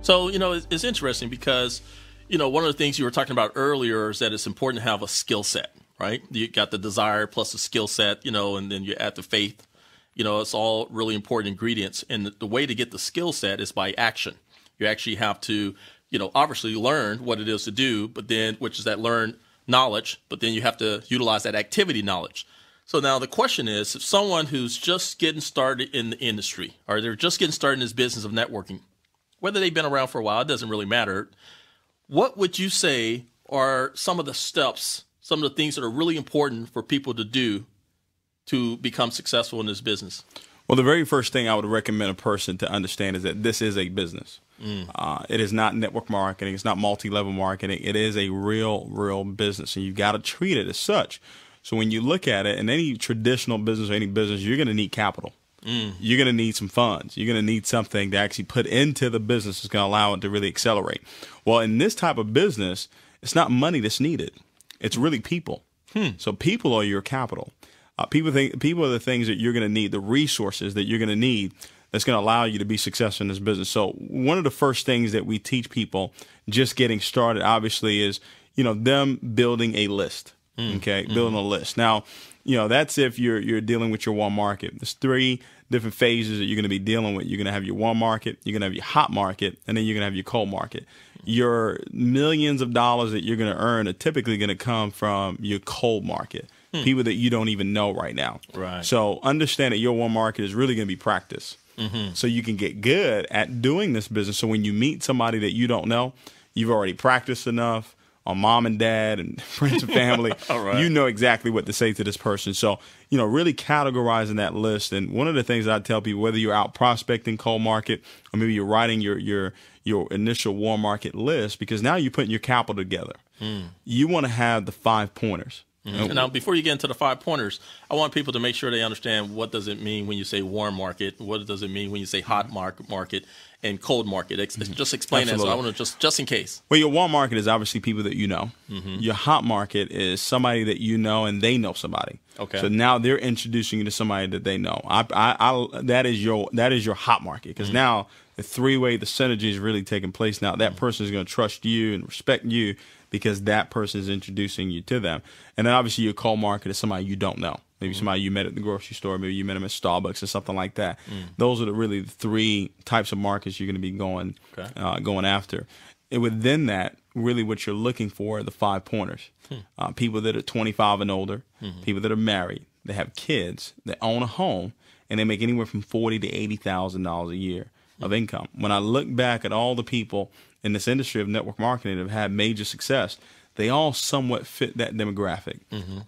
So, it's interesting because, one of the things you were talking about earlier is that it's important to have a skill set, right? You got the desire plus the skill set, and then you add the faith. It's all really important ingredients. And the way to get the skill set is by action. You actually have to, obviously learn what it is to do, but then, which is that learn knowledge, but then you have to utilize that activity knowledge. So now the question is, if someone who's just getting started in the industry, or they're just getting started in this business of networking, whether they've been around for a while, it doesn't really matter. What would you say are some of the steps, some of the things that are really important for people to do to become successful in this business? Well, the very first thing I would recommend a person to understand is that this is a business. It is not network marketing. It's not multi-level marketing. It is a real business, and you've got to treat it as such. So when you look at it, in any traditional business or any business, you're going to need capital. You're going to need some funds. You're going to need something to actually put into the business that's going to allow it to really accelerate. Well, in this type of business, it's not money that's needed. It's really people. So people are your capital. People are the things that you're going to need, the resources that you're going to need that's going to allow you to be successful in this business. So one of the first things that we teach people just getting started, obviously, is, them building a list. Building a list. Now, that's if you're dealing with your warm market. There's 3 different phases that you're going to be dealing with. You're going to have your warm market, you're going to have your hot market, and then you're going to have your cold market. Your millions of dollars that you're going to earn are typically going to come from your cold market. People that you don't even know right now. Right. So understand that your warm market is really going to be practice. So you can get good at doing this business. So when you meet somebody that you don't know, you've already practiced enough on mom and dad and friends and family. All right. You know exactly what to say to this person. So, really categorizing that list. And one of the things I tell people, whether you're out prospecting cold market or maybe you're writing your initial warm market list, because now you're putting your capital together. You want to have the 5 pointers. Now, before you get into the 5 pointers, I want people to make sure they understand what does it mean when you say warm market, what does it mean when you say hot market and cold market. Just explain that. So I want to just in case. Well, your warm market is obviously people that you know. Your hot market is somebody that you know and they know somebody. Okay. So now they're introducing you to somebody that they know. That is your hot market, because now the 3-way, the synergy is really taking place. Now that person is going to trust you and respect you, because that person is introducing you to them. And then obviously your cold market is somebody you don't know. Maybe somebody you met at the grocery store. Maybe you met them at Starbucks or something like that. Those are really the 3 types of markets you're going to be going after. And within that, really what you're looking for are the 5 pointers. People that are 25 and older, people that are married, they have kids, they own a home, and they make anywhere from $40,000 to $80,000 a year of income. When I look back at all the people in this industry of network marketing that have had major success, they all somewhat fit that demographic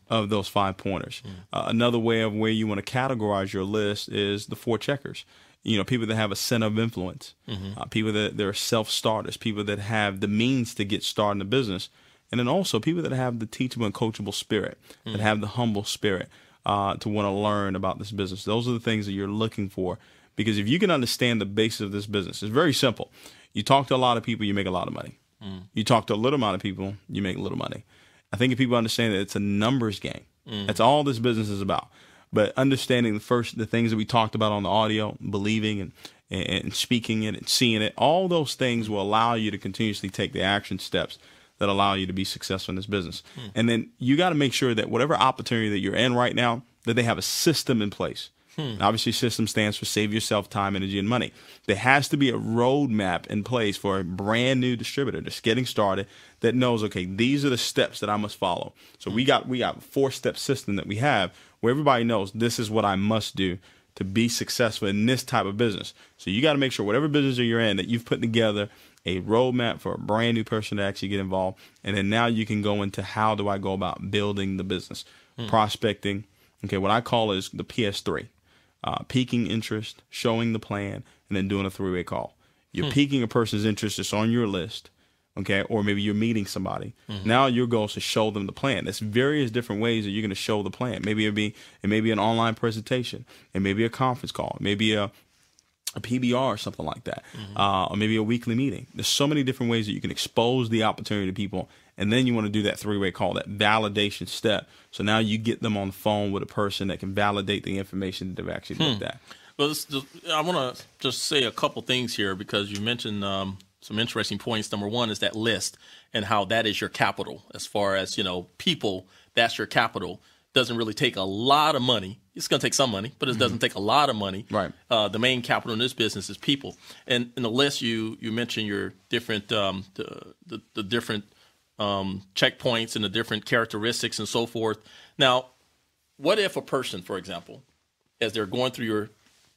of those 5 pointers. Another way of where you want to categorize your list is the 4 checkers. People that have a center of influence, people that they're self-starters, people that have the means to get started in the business, and then also people that have the teachable and coachable spirit, that have the humble spirit to want to learn about this business. Those are the things that you're looking for, because if you can understand the basis of this business, it's very simple. You talk to a lot of people, you make a lot of money. You talk to a little amount of people, you make a little money. I think if people understand that it's a numbers game, that's all this business is about. But understanding the things that we talked about on the audio, believing and speaking it and seeing it, all those things will allow you to continuously take the action steps that allow you to be successful in this business. And then you got to make sure that whatever opportunity that you're in right now, that they have a system in place. Obviously, system stands for save yourself time, energy, and money. There has to be a roadmap in place for a brand new distributor that's getting started that knows, okay, these are the steps that I must follow. So we got a 4-step system that we have where everybody knows this is what I must do to be successful in this type of business. So you got to make sure whatever business you're in that you've put together a roadmap for a brand new person to actually get involved. And then now you can go into how do I go about building the business, prospecting. Okay, what I call is the PS3. Piquing interest, showing the plan, and then doing a 3-way call. You're piquing a person's interest that's on your list, okay, or maybe you're meeting somebody. Now your goal is to show them the plan. There's various different ways that you're going to show the plan. Maybe it may be an online presentation, it may be a conference call, maybe a PBR or something like that, or maybe a weekly meeting. There's so many different ways that you can expose the opportunity to people, and then you want to do that 3-way call, that validation step. So now you get them on the phone with a person that can validate the information that they've actually looked at. Well, I want to just say a couple things here, because you mentioned some interesting points. Number one is that list and how that is your capital. As far as, people, that's your capital. Doesn't really take a lot of money. It's going to take some money, but it doesn't take a lot of money. Right. The main capital in this business is people. And in the list, you mentioned your different the different checkpoints and the different characteristics and so forth. Now, what if a person, for example, as they're going through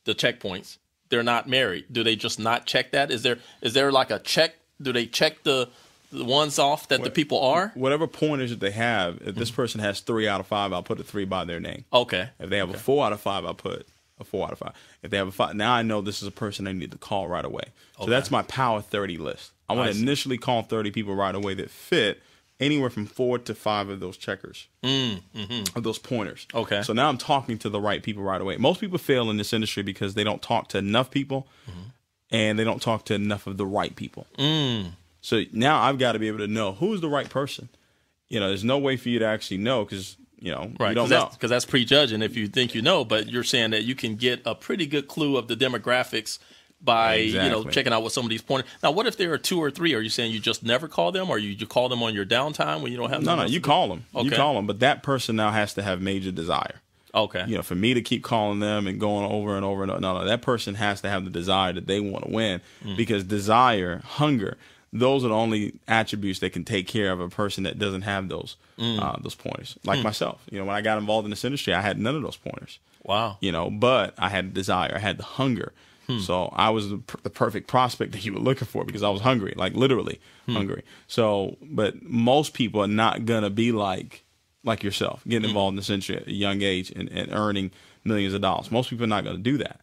the checkpoints, they're not married? Do they just not check that? Is there like a check? Do they check the ones off that the people are? Whatever pointers that they have, if this person has 3 out of 5, I'll put a 3 by their name. Okay. If they have a 4 out of 5, I'll put a 4 out of 5. If they have a 5, now I know this is a person I need to call right away. So that's my Power 30 list. I want to initially call 30 people right away that fit anywhere from 4 to 5 of those checkers, of those pointers. Okay. So now I'm talking to the right people right away. Most people fail in this industry because they don't talk to enough people and they don't talk to enough of the right people. So now I've got to be able to know who's the right person. There's no way for you to actually know because, you don't know. Because that's prejudging if you think you know, but you're saying that you can get a pretty good clue of the demographics by, checking out what some of these pointers. Now, what if there are 2 or 3? Are you saying you just never call them, or you call them on your downtime when you don't have No, you call them. Okay. You call them, but that person now has to have major desire. Okay. For me to keep calling them and going over and over and over, no, that person has to have the desire that they want to win because desire, hunger, those are the only attributes that can take care of a person that doesn't have those pointers. Like myself, when I got involved in this industry, I had none of those pointers. Wow. But I had desire, I had the hunger. So I was the perfect prospect that you were looking for because I was hungry, like literally hungry. So, but most people are not gonna be like yourself, getting involved in this industry at a young age and earning millions of dollars. Most people are not gonna do that.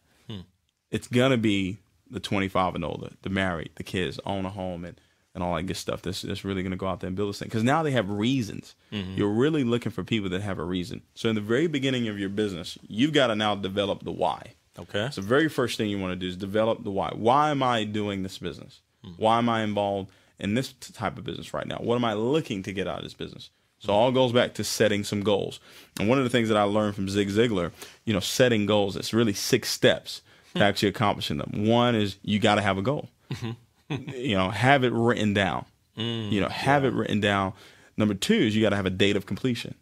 It's gonna be the 25 and older, the married, the kids, own a home, and all that good stuff. That's really going to go out there and build this thing. Because now they have reasons. You're really looking for people that have a reason. So in the very beginning of your business, you've got to now develop the why. Okay. So the very first thing you want to do is develop the why. Why am I doing this business? Why am I involved in this type of business right now? What am I looking to get out of this business? So all goes back to setting some goals. And one of the things that I learned from Zig Ziglar, setting goals, it's really 6 steps to actually accomplishing them. One is you got to have a goal. Have it written down. Have it written down. Number 2 is you got to have a date of completion.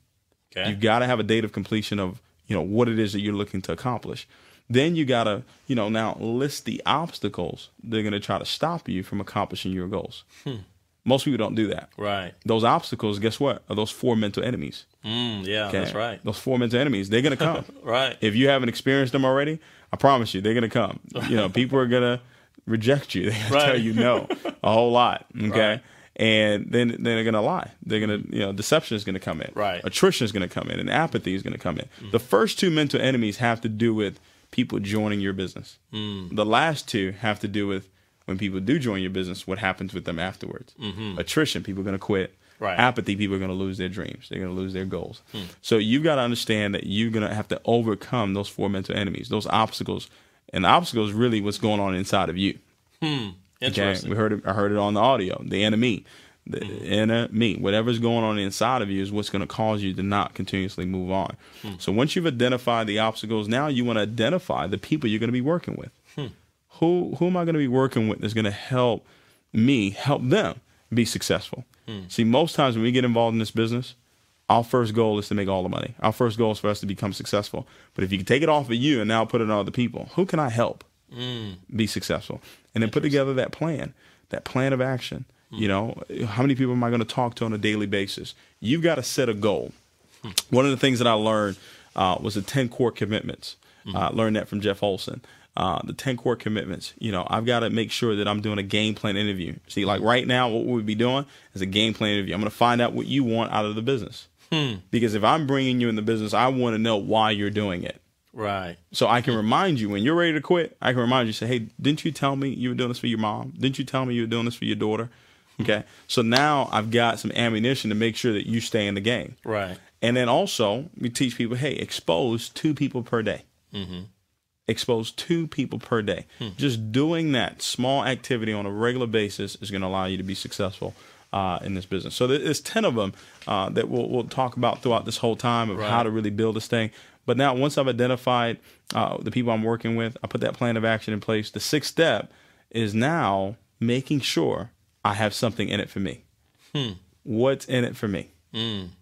Okay. You've got to have a date of completion of, what it is that you're looking to accomplish. Then you got to, now list the obstacles that are going to try to stop you from accomplishing your goals. Most people don't do that. Right. Those obstacles, guess what? Are those 4 mental enemies. That's right. Those 4 mental enemies, they're going to come. Right. If you haven't experienced them already, I promise you, they're going to come. People are going to reject you. They're going to tell you no a whole lot. Okay. Right. And then they're going to lie. They're going to, deception is going to come in. Right. Attrition is going to come in, and apathy is going to come in. The first 2 mental enemies have to do with people joining your business. The last 2 have to do with when people do join your business, what happens with them afterwards. Attrition, people are going to quit. Right. Apathy, people are going to lose their dreams. They're going to lose their goals. So you've got to understand that you're going to have to overcome those 4 mental enemies, those obstacles. And the obstacle is really what's going on inside of you. Interesting. Okay? I heard it on the audio. The enemy. The enemy. Whatever's going on inside of you is what's going to cause you to not continuously move on. So once you've identified the obstacles, now you want to identify the people you're going to be working with. Who am I going to be working with that's going to help me help them be successful? See, most times when we get involved in this business, our first goal is to make all the money. Our first goal is for us to become successful. But if you can take it off of you and now put it on other people, who can I help be successful? And then put together that plan of action. How many people am I going to talk to on a daily basis? You've got to set a goal. One of the things that I learned was the 10 core commitments. I learned that from Jeff Olson. The 10 core commitments. I've got to make sure that I'm doing a game plan interview. See, like right now, what we'll be doing is a game plan interview. I'm going to find out what you want out of the business. Because if I'm bringing you in the business, I want to know why you're doing it. Right. So I can remind you when you're ready to quit. I can remind you, say, hey, didn't you tell me you were doing this for your mom? Didn't you tell me you were doing this for your daughter? Okay. So now I've got some ammunition to make sure that you stay in the game. Right. And then also we teach people, hey, expose 2 people per day. Expose 2 people per day. Just doing that small activity on a regular basis is going to allow you to be successful in this business. So there's 10 of them that we'll talk about throughout this whole time of how to really build this thing. But now once I've identified the people I'm working with, I put that plan of action in place. The 6th step is now making sure I have something in it for me. What's in it for me?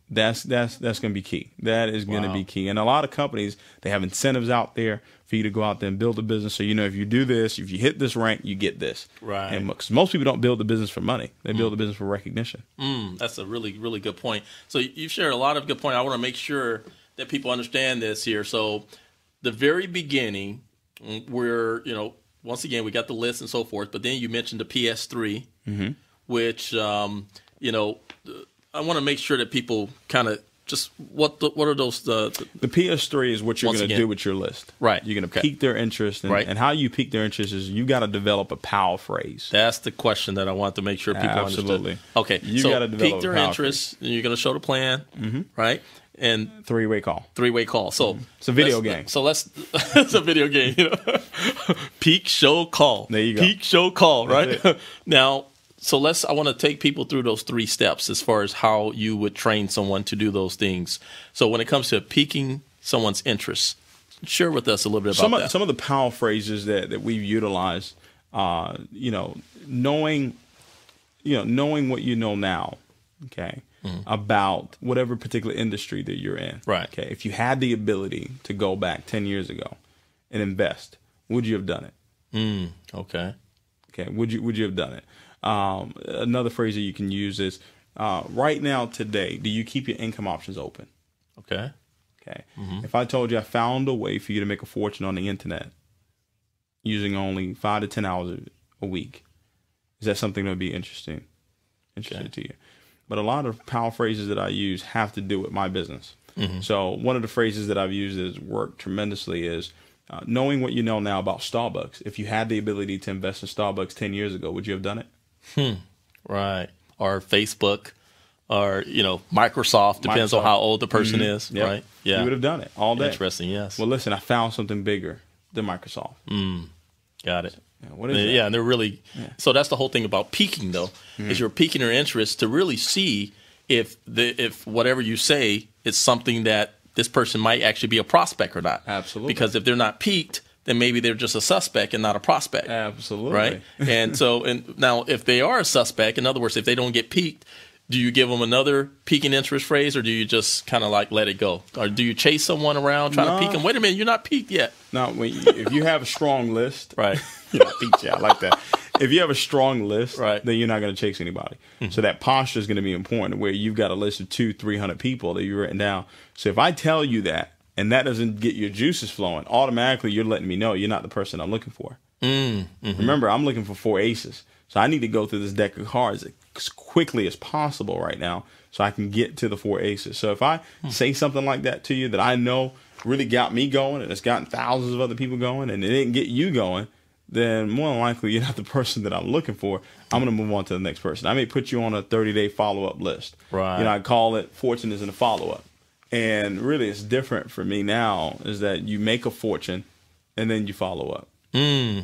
That's going to be key. That is going to be key. And a lot of companies, they have incentives out there for you to go out there and build a business. So, if you do this, if you hit this rank, you get this. Right. And most people don't build the business for money. They build the business for recognition. That's a really, really good point. So you've shared a lot of good points. I want to make sure that people understand this here. So the very beginning, we're, once again, we got the list and so forth, but then you mentioned the PS3, which, I want to make sure that people kind of just what are those the PS3 is what you're going to do with your list. Right. You're going to pique their interest, and how you pique their interest is you got to develop a power phrase. That's the question that I want to make sure people Absolutely. understood. Okay, you so got to develop pique their interest, and you're going to show the plan, right? And three-way call. So it's a video game. So it's a video game. Peak, show, call. There you go. Peak, show, call. Right now. So I want to take people through those 3 steps as far as how you would train someone to do those things. So when it comes to piquing someone's interest, share with us a little bit about that. Some of the power phrases that we've utilized, knowing what you know now, okay, about whatever particular industry that you're in. Right. Okay. If you had the ability to go back 10 years ago and invest, would you have done it? Okay. Okay. Would you have done it? Another phrase that you can use is, right now, today, do you keep your income options open? Okay. Okay. If I told you I found a way for you to make a fortune on the internet using only 5 to 10 hours a week, is that something that would be interesting to you? But a lot of power phrases that I use have to do with my business. So one of the phrases that I've used that's worked tremendously is, knowing what you know now about Starbucks. If you had the ability to invest in Starbucks 10 years ago, would you have done it? Right. Or Facebook, or Microsoft. Depends on how old the person is. Yep. Right. Yeah. You would have done it all day. Interesting. Yes. Well, listen, I found something bigger than Microsoft. Got it. Yeah, what is that? Yeah, and they're really. Yeah. So that's the whole thing about piquing, though, is you're piquing their interest to really see if whatever you say is something that this person might actually be a prospect or not. Absolutely. Because if they're not piqued, then maybe they're just a suspect and not a prospect. Absolutely. Right? And now if they are a suspect, in other words, if they don't get piqued, do you give them another piquing interest phrase, or do you just kind of like let it go? Or do you chase someone around trying to pique them? Wait a minute, you're not piqued yet. No, if you have a strong list, right? You're not piqued yet. I like that. If you have a strong list, right, then you're not going to chase anybody. So that posture is going to be important, where you've got a list of 200-300 people that you've written down. So if I tell you that, and that doesn't get your juices flowing, automatically you're letting me know you're not the person I'm looking for. Remember, I'm looking for 4 aces. So I need to go through this deck of cards as quickly as possible right now so I can get to the 4 aces. So if I say something like that to you that I know really got me going, and it's gotten thousands of other people going, and it didn't get you going, then more than likely you're not the person that I'm looking for. I'm going to move on to the next person. I may put you on a 30-day follow-up list. Right. I call it fortune is in the follow-up. And really, it's different for me now, is that you make a fortune and then you follow up. So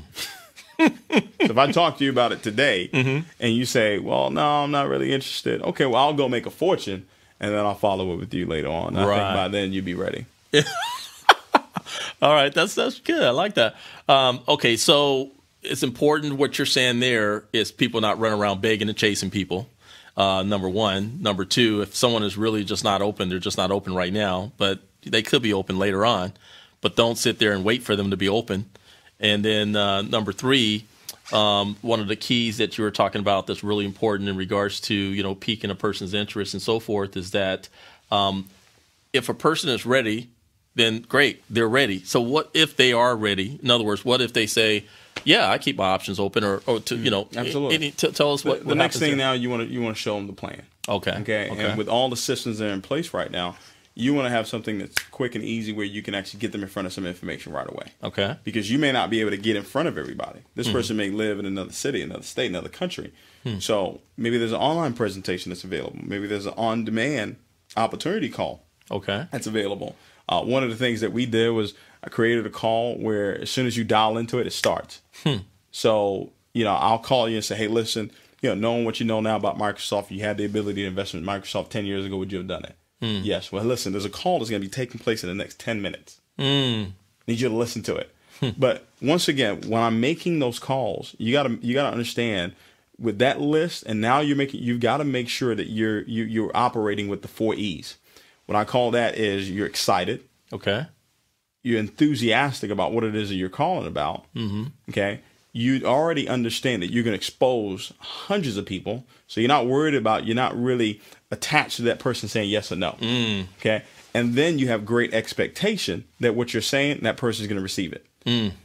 if I talk to you about it today and you say, well, no, I'm not really interested. Okay, well, I'll go make a fortune and then I'll follow up with you later on. I think by then you'll be ready. All right, that's good. I like that. Okay, so it's important what you're saying there is people not running around begging and chasing people. Number one. Number two, if someone is really just not open, they're just not open right now, but they could be open later on. But don't sit there and wait for them to be open. And then number three, one of the keys that you were talking about that's really important in regards to, piquing a person's interest and so forth is that if a person is ready, then great, they're ready. So what if they are ready? In other words, what if they say, yeah, I keep my options open, or absolutely. Tell us what the next thing there. now you want to show them the plan. Okay. And with all the systems that are in place right now, you want to have something that's quick and easy where you can actually get them in front of some information right away. Okay. Because you may not be able to get in front of everybody. This person may live in another city, another state, another country. So maybe there's an online presentation that's available. Maybe there's an on-demand opportunity call. Okay. That's available. One of the things that we did was I created a call where as soon as you dial into it, it starts. So, I'll call you and say, hey, listen, knowing what you know now about Microsoft, you had the ability to invest in Microsoft 10 years ago, would you have done it? Yes. Well, listen, there's a call that's going to be taking place in the next 10 minutes. Need you to listen to it. But once again, when I'm making those calls, you gotta understand with that list, and now you've got to make sure that you're operating with the 4 E's. What I call that is you're excited. Okay. You're enthusiastic about what it is that you're calling about. Mm-hmm. Okay. You already understand that you're going to expose hundreds of people. So you're not really attached to that person saying yes or no. Okay. And then you have great expectation that what you're saying, that person is going to receive it.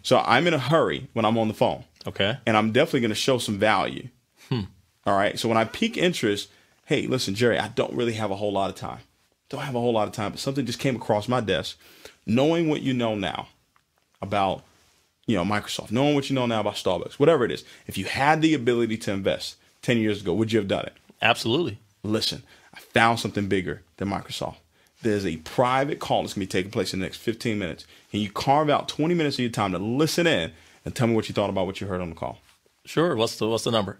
So I'm in a hurry when I'm on the phone. Okay. And I'm definitely going to show some value. All right. So when I pique interest, hey, listen, Jerry, I don't really have a whole lot of time. But something just came across my desk. Knowing what you know now about, Microsoft, knowing what you know now about Starbucks, whatever it is, if you had the ability to invest 10 years ago, would you have done it? Absolutely. Listen, I found something bigger than Microsoft. There's a private call that's going to be taking place in the next 15 minutes. And you carve out 20 minutes of your time to listen in and tell me what you thought about what you heard on the call. Sure. What's the number?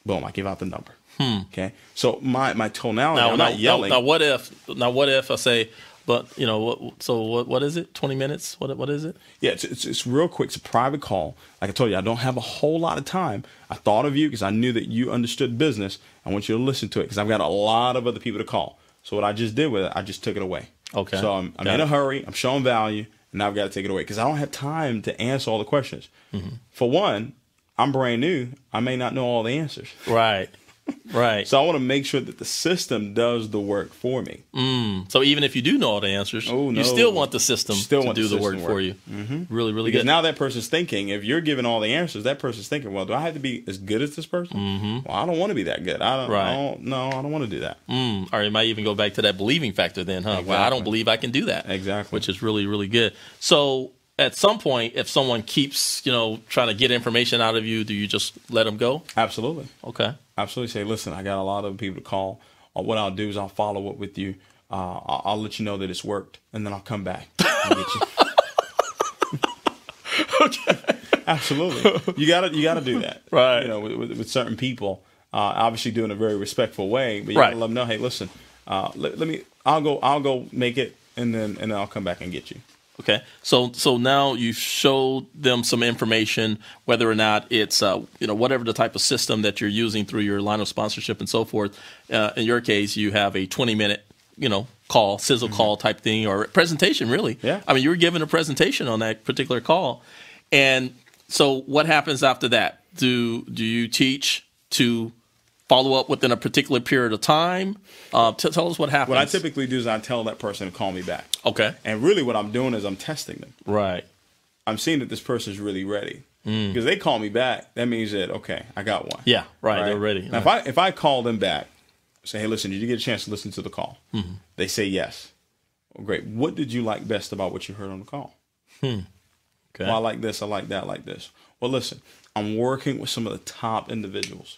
Boom, I give out the number. Okay. So my tonality, I'm not yelling. Now what if I say, but what is it? 20 minutes? What is it? Yeah, it's real quick. It's a private call. Like I told you, I don't have a whole lot of time. I thought of you because I knew that you understood business. I want you to listen to it because I've got a lot of other people to call. So what I just did with it, I just took it away. Okay. So I'm in a hurry. I'm showing value, and now I've got to take it away because I don't have time to answer all the questions. Mm-hmm. For one, I'm brand new. I may not know all the answers. Right. Right. So I want to make sure that the system does the work for me. So even if you do know all the answers, you still want the system to do the work for you. Mm-hmm. Really, really because good. Now that person's thinking, if you're giving all the answers, that person's thinking, well, do I have to be as good as this person? Mm-hmm. Well, I don't want to be that good. I don't want to do that. Or it might even go back to that believing factor then, huh? Exactly. Well, I don't believe I can do that. Exactly. Which is really, really good. So at some point, if someone keeps, trying to get information out of you, do you just let them go? Absolutely. Okay. Absolutely. Say, listen, I got a lot of people to call. What I'll do is I'll follow up with you. I'll let you know that it's worked, and then I'll come back and get you. Okay. Absolutely. You gotta do that. Right. With certain people, obviously doing it in a very respectful way, but you gotta let them know, hey, listen, I'll go make it, and then I'll come back and get you. Okay, so now you showed them some information, whether or not it's whatever the type of system that you're using through your line of sponsorship and so forth. In your case, you have a 20-minute call, sizzle call type thing, or presentation. Really, yeah. I mean, you were given a presentation on that particular call, and so what happens after that? Do you teach to follow up within a particular period of time? Tell us what happens. What I typically do is I tell that person to call me back. Okay. And really what I'm doing is I'm testing them. Right. I'm seeing that this person is really ready. Because they call me back, that means that, okay, I got one. Yeah, right. They're ready. Now, if I call them back, say, hey, listen, did you get a chance to listen to the call? Mm-hmm. They say yes. Well, great. What did you like best about what you heard on the call? Okay. Well, I like this, I like that, I like this. Well, listen, I'm working with some of the top individuals.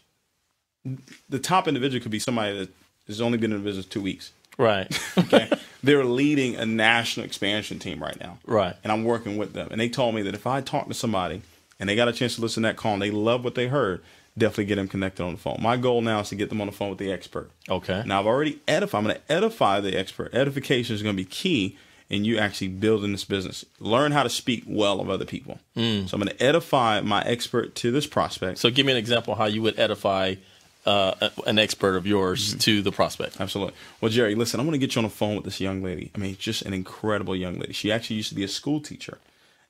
The top individual could be somebody that has only been in business 2 weeks. Right. Okay. They're leading a national expansion team right now. Right. And I'm working with them. And they told me that if I talk to somebody and they got a chance to listen to that call and they love what they heard, definitely get them connected on the phone. My goal now is to get them on the phone with the expert. Okay. Now, I've already edified. I'm going to edify the expert. Edification is going to be key in you actually building this business. Learn how to speak well of other people. So I'm going to edify my expert to this prospect. So give me an example how you would edify an expert of yours to the prospect. Absolutely. Well, Jerry, listen, I want to get you on the phone with this young lady. I mean, just an incredible young lady. She actually used to be a school teacher.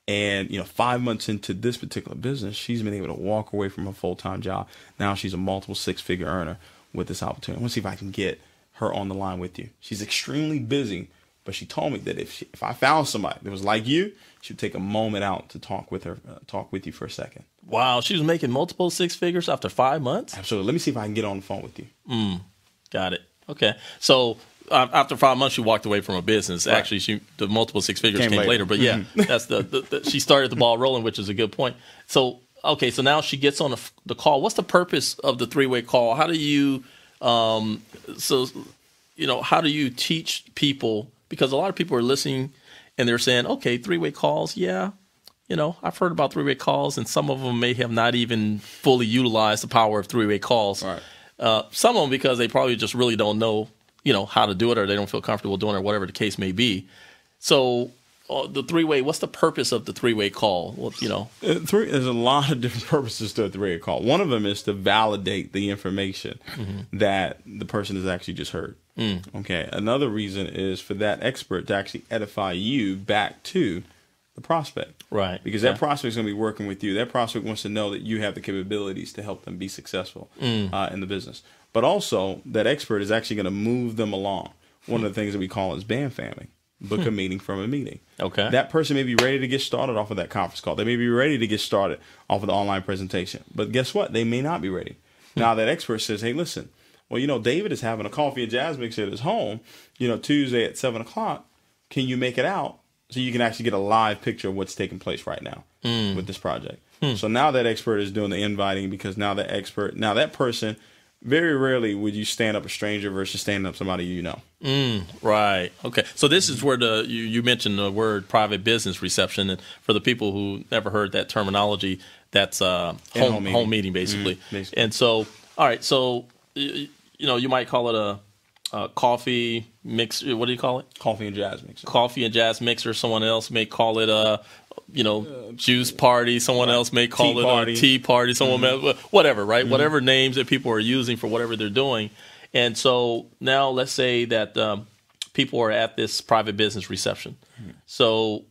And, 5 months into this particular business, she's been able to walk away from her full-time job. Now she's a multiple six-figure earner with this opportunity. I want to see if I can get her on the line with you. She's extremely busy, but she told me that if I found somebody that was like you, she would take a moment out to talk with you for a second. Wow, she was making multiple six figures after 5 months? Absolutely. Let me see if I can get on the phone with you. Got it. Okay. So after 5 months, she walked away from a business. Right. Actually, the multiple six figures came later. But yeah, that's she started the ball rolling, which is a good point. So, okay, so now she gets on the call. What's the purpose of the three-way call? How do you, how do you teach people? Because a lot of people are listening and they're saying, okay, three-way calls, yeah. I've heard about three-way calls, and some of them may have not even fully utilized the power of three-way calls. Right. Some of them because they probably just really don't know, how to do it, or they don't feel comfortable doing it, or whatever the case may be. So, the three-way. What's the purpose of the three-way call? Well, There's a lot of different purposes to a three-way call. One of them is to validate the information that the person has actually just heard. Okay. Another reason is for that expert to actually edify you back to the prospect. Right. Because that prospect's going to be working with you. That prospect wants to know that you have the capabilities to help them be successful in the business. But also, that expert is actually going to move them along. One of the things that we call is band family. Book a meeting from a meeting. Okay. That person may be ready to get started off of that conference call. They may be ready to get started off of the online presentation. But guess what? They may not be ready. Now, that expert says, hey, listen, well, David is having a coffee and jazz mix at his home, Tuesday at 7 o'clock. Can you make it out so you can actually get a live picture of what's taking place right now with this project? So now that expert is doing the inviting, because now that person, very rarely would you stand up a stranger versus standing up somebody you know. Right. Okay. So this is where you mentioned the word private business reception, and for the people who never heard that terminology, that's home meeting basically. Basically. And so, all right. So you might call it a coffee mix. What do you call it? Coffee and jazz mixer. Coffee and jazz mixer. Someone else may call it a juice party. Someone else may call it a tea party. Someone may, whatever, right? Whatever names that people are using for whatever they're doing. And so now let's say that people are at this private business reception. So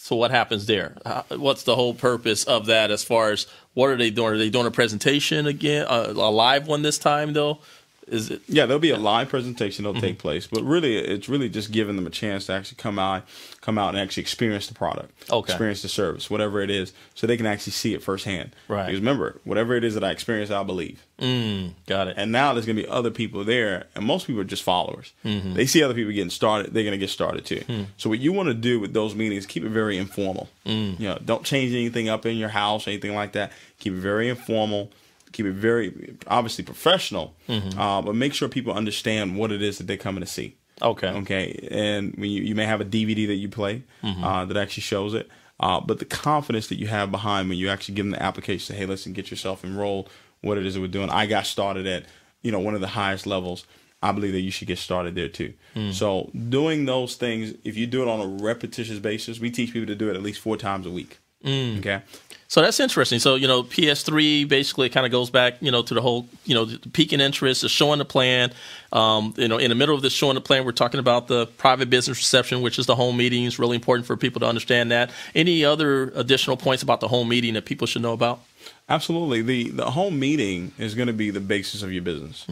what happens there? What's the whole purpose of that as far as what are they doing? Are they doing a presentation again, a live one this time though? Is it? Yeah, there'll be a live presentation that'll take place, but really, it's really just giving them a chance to actually come out and actually experience the product, experience the service, whatever it is, so they can actually see it firsthand. Right. Because remember, whatever it is that I experience, I'll believe. Got it. And now there's going to be other people there, and most people are just followers. They see other people getting started, they're going to get started too. So what you want to do with those meetings, keep it very informal. Don't change anything up in your house or anything like that. Keep it very informal. Keep it very, obviously, professional, but make sure people understand what it is that they're coming to see. Okay. And when you may have a DVD that you play that actually shows it, but the confidence that you have behind when you actually give them the application, say, hey, listen, get yourself enrolled, what it is that we're doing. I got started at, one of the highest levels. I believe that you should get started there too. So doing those things, if you do it on a repetitious basis, we teach people to do it at least 4 times a week. Okay. So that's interesting. So, PS3 basically kind of goes back, to the whole, the peaking interest, the showing the plan. In the middle of this showing the plan, we're talking about the private business reception, which is the home meeting. It's really important for people to understand that. Any other additional points about the home meeting that people should know about? Absolutely. The home meeting is going to be the basis of your business.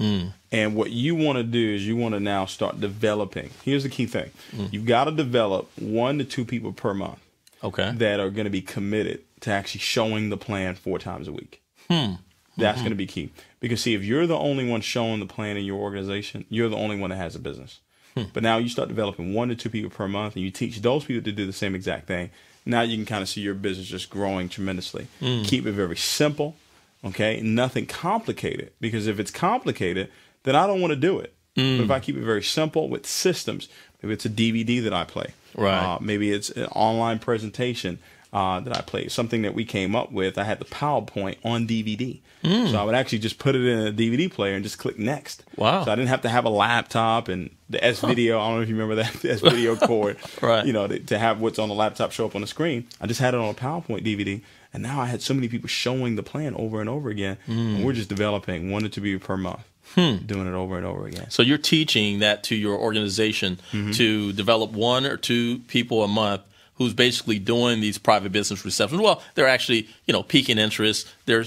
And what you want to do is you want to now start developing. Here's the key thing. You've got to develop 1 to 2 people per month. That are going to be committed to actually showing the plan 4 times a week. That's going to be key. Because, see, if you're the only one showing the plan in your organization, you're the only one that has a business. But now you start developing 1 to 2 people per month, and you teach those people to do the same exact thing. Now you can kind of see your business just growing tremendously. Keep it very simple, okay? Nothing complicated. Because if it's complicated, then I don't want to do it. But if I keep it very simple with systems, maybe it's a DVD that I play. Right. Maybe it's an online presentation that I play. Something that we came up with. I had the PowerPoint on DVD. So I would actually just put it in a DVD player and just click next. Wow. So I didn't have to have a laptop and the S-Video. I don't know if you remember that, the S-Video cord. Right. To have what's on the laptop show up on the screen. I just had it on a PowerPoint DVD. And now I had so many people showing the plan over and over again. And we're just developing 1 to 2 people per month. Doing it over and over again. So you're teaching that to your organization to develop 1 or 2 people a month who's basically doing these private business receptions. Well, they're actually, piquing interest. They're,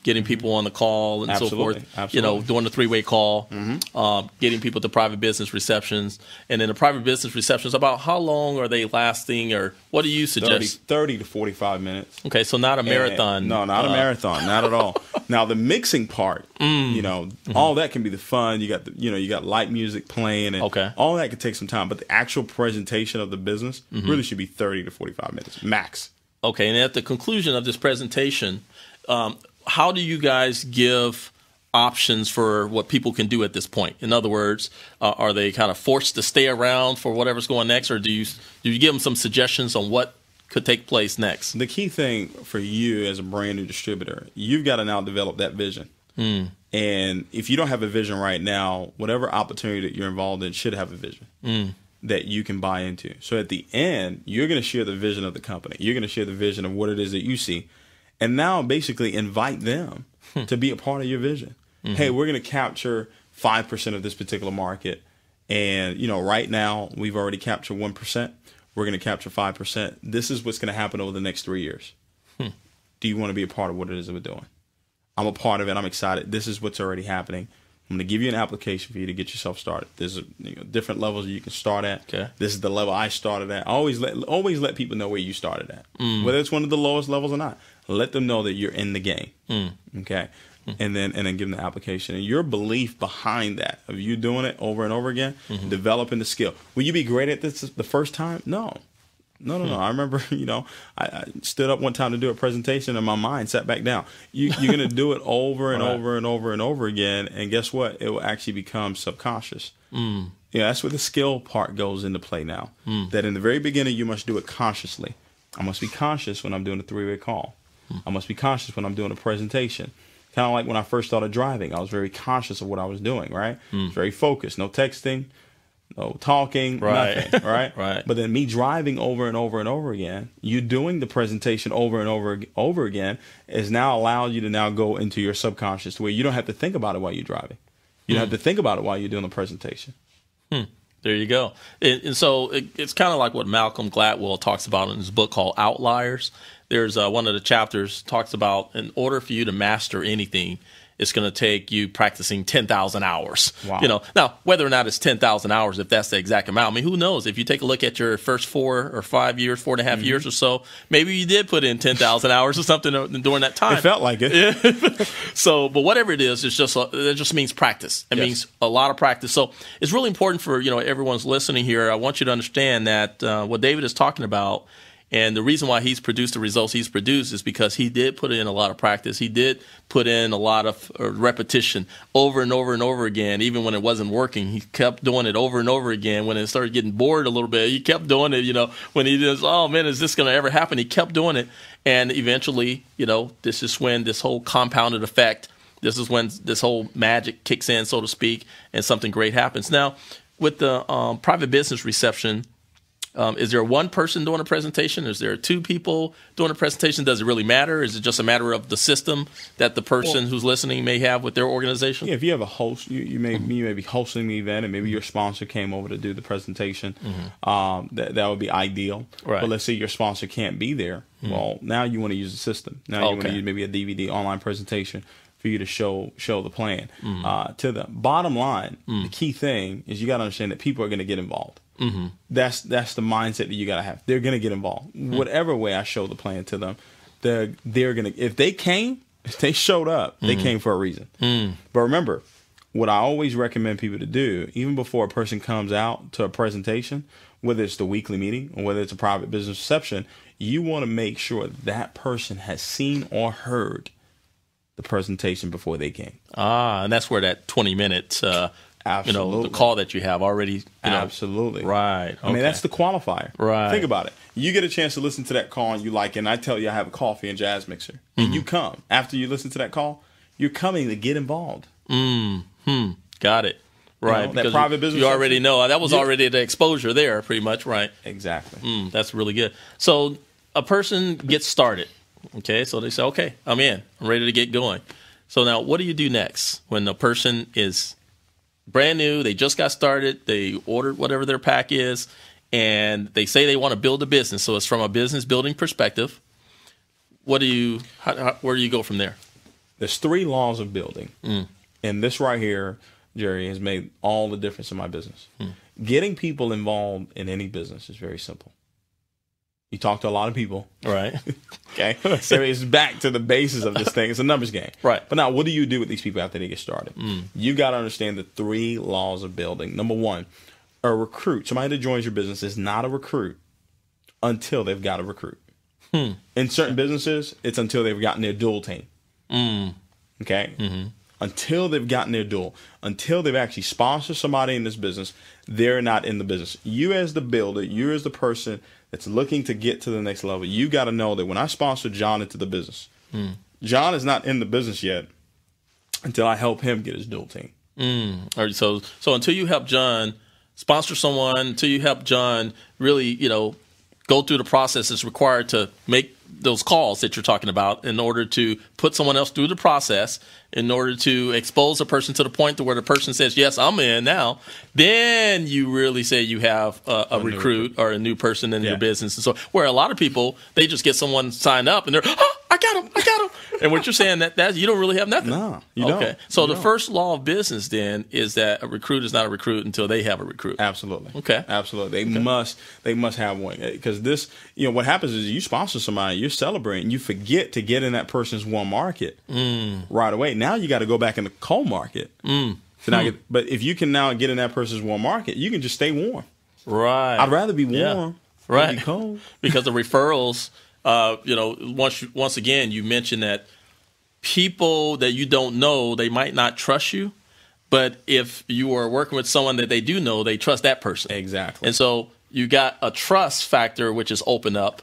getting people on the call and so forth. Absolutely. Doing the 3-way call, getting people to private business receptions. And then the private business receptions, about how long are they lasting, or what do you suggest? 30 to 45 minutes. Okay, so not a marathon. No, not a marathon, not at all. Now the mixing part, all that can be the fun. You got you got light music playing, and all that could take some time. But the actual presentation of the business really should be 30 to 45 minutes max. Okay, and at the conclusion of this presentation, how do you guys give options for what people can do at this point? In other words, are they kind of forced to stay around for whatever's going next, or do you give them some suggestions on what could take place next? The key thing for you as a brand new distributor, you've got to now develop that vision. And if you don't have a vision right now, whatever opportunity that you're involved in should have a vision. that you can buy into. So at the end, you're going to share the vision of the company. You're going to share the vision of what it is that you see. And now basically invite them to be a part of your vision. Mm-hmm. Hey, we're going to capture 5% of this particular market. And, you know, right now we've already captured 1%. We're going to capture 5%. This is what's going to happen over the next 3 years. Do you want to be a part of what it is that we're doing? I'm a part of it. I'm excited. This is what's already happening. I'm going to give you an application for you to get yourself started. There's different levels you can start at. Okay. This is the level I started at. Always let people know where you started at, whether it's one of the lowest levels or not. Let them know that you're in the game. Okay, and then give them the application and your belief behind that of you doing it over and over again, developing the skill. Will you be great at this the first time? No. I remember, I stood up one time to do a presentation and my mind sat back down. You're going to do it over and over and over and over again. And guess what? It will actually become subconscious. Yeah, that's where the skill part goes into play now. That in the very beginning, you must do it consciously. I must be conscious when I'm doing a three-way call. I must be conscious when I'm doing a presentation. Kind of like when I first started driving, I was very conscious of what I was doing, right? Very focused, no texting. No talking, nothing, right? Right. But then me driving over and over and over again, you doing the presentation over and over again is now allowed you to now go into your subconscious to where you don't have to think about it while you're driving. You don't have to think about it while you're doing the presentation. There you go. And so it's kind of like what Malcolm Gladwell talks about in his book called Outliers. There's one of the chapters talks about in order for you to master anything, it's going to take you practicing 10,000 hours. Wow. Now, whether or not it's 10,000 hours, if that's the exact amount, I mean, who knows? If you take a look at your first 4 or 5 years, 4.5 years or so, maybe you did put in 10,000 hours or something during that time. It felt like it. Yeah. So, but whatever it is, it just means practice. It means a lot of practice. So it's really important for, everyone's listening here. I want you to understand that what David is talking about, and the reason why he's produced the results he's produced is because he did put in a lot of practice. He did put in a lot of repetition over and over and over again, even when it wasn't working. He kept doing it over and over again. When it started getting bored a little bit, he kept doing it, when he just, oh, man, is this going to ever happen? He kept doing it. And eventually, this is when this whole compounded effect, this is when this whole magic kicks in, so to speak, and something great happens. Now, with the private business reception, is there one person doing a presentation? Is there 2 people doing a presentation? Does it really matter? Is it just a matter of the system that the person who's listening may have with their organization? Yeah, if you have a host, you may be hosting the event, and maybe your sponsor came over to do the presentation. That would be ideal. Right. But let's say your sponsor can't be there. Well, now you want to use the system. Now you want to use maybe a DVD online presentation for you to show the plan to them. Bottom line, the key thing is you got to understand that people are going to get involved. That's the mindset that you got to have. They're going to get involved. Whatever way I show the plan to them, they're going to, if they showed up, they came for a reason. But remember, what I always recommend people to do, even before a person comes out to a presentation, whether it's the weekly meeting or whether it's a private business reception, you want to make sure that person has seen or heard the presentation before they came. And that's where that 20-minute absolutely. The call that you have already. Absolutely. Right. Okay. I mean, that's the qualifier. Right. Think about it. You get a chance to listen to that call and you like it, and I tell you I have a coffee and jazz mixer. And you come. After you listen to that call, you're coming to get involved. Got it. Right. That private business. You already know. That was already the exposure there, pretty much. Right. Exactly. That's really good. So a person gets started. Okay. So they say, okay, I'm in. I'm ready to get going. So now what do you do next when the person is brand new, they just got started, they ordered whatever their pack is, and they say they want to build a business. So it's from a business building perspective. Where do you go from there? There's 3 laws of building. And this right here, Jerry, has made all the difference in my business. Getting people involved in any business is very simple. You talk to a lot of people. Right. Okay. So it's back to the basis of this thing. It's a numbers game. Right. But now, what do you do with these people after they get started? You got to understand the 3 laws of building. Number 1, a recruit, somebody that joins your business, is not a recruit until they've got a recruit. In certain businesses, it's until they've gotten their dual team. Okay. Until they've gotten their dual, until they've actually sponsored somebody in this business, they're not in the business. You as the builder, you as the person that's looking to get to the next level, you got to know that when I sponsor John into the business, John is not in the business yet until I help him get his dual team. All right, so until you help John sponsor someone until you help John really, go through the process that's required to make those calls that you're talking about in order to put someone else through the process, in order to expose a person to the point to where the person says, yes, I'm in now. Then you really say you have a recruit or a new person in your business. And so where a lot of people, they just get someone signed up and they're, I got him. And what you're saying, that you don't really have nothing. No, you don't. Okay. So the first law of business then is that a recruit is not a recruit until they have a recruit. Absolutely. Okay. Absolutely. They must have one, because this, what happens is you sponsor somebody, you're celebrating, you forget to get in that person's warm market right away. Now you got to go back in the cold market. But if you can now get in that person's warm market, you can just stay warm. Right. I'd rather be warm than be cold. Because the referrals, once again, you mentioned that people that you don't know, they might not trust you. But if you are working with someone that they do know, they trust that person. Exactly. And so you got a trust factor, which is open up.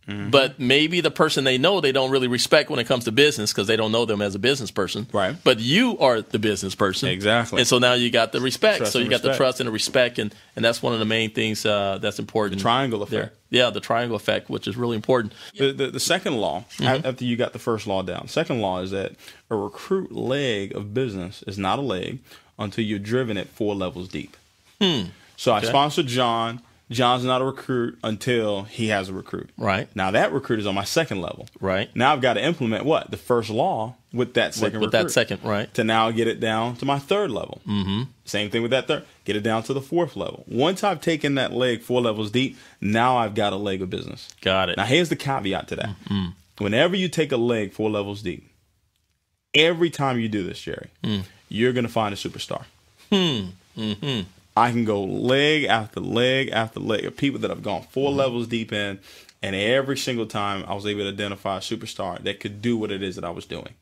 But maybe the person they know, they don't really respect when it comes to business because they don't know them as a business person. Right. But you are the business person. Exactly. And so now you got the respect. Trust so you and got respect. the trust and the respect. And that's one of the main things that's important. The triangle effect. There. Yeah, the triangle effect, which is really important. The second law, after you got the first law down, second law is that a recruit leg of business is not a leg until you've driven it 4 levels deep. So I sponsored John. John's not a recruit until he has a recruit. Right. Now that recruit is on my second level. Right. Now I've got to implement what? The first law with that second with recruit. that second, right. To now get it down to my third level. Same thing with that third. Get it down to the 4th level. Once I've taken that leg 4 levels deep, now I've got a leg of business. Got it. Now here's the caveat to that. Whenever you take a leg 4 levels deep, every time you do this, Jerry, you're going to find a superstar. I can go leg after leg after leg of people that have gone 4 levels deep in, and every single time I was able to identify a superstar that could do what it is that I was doing.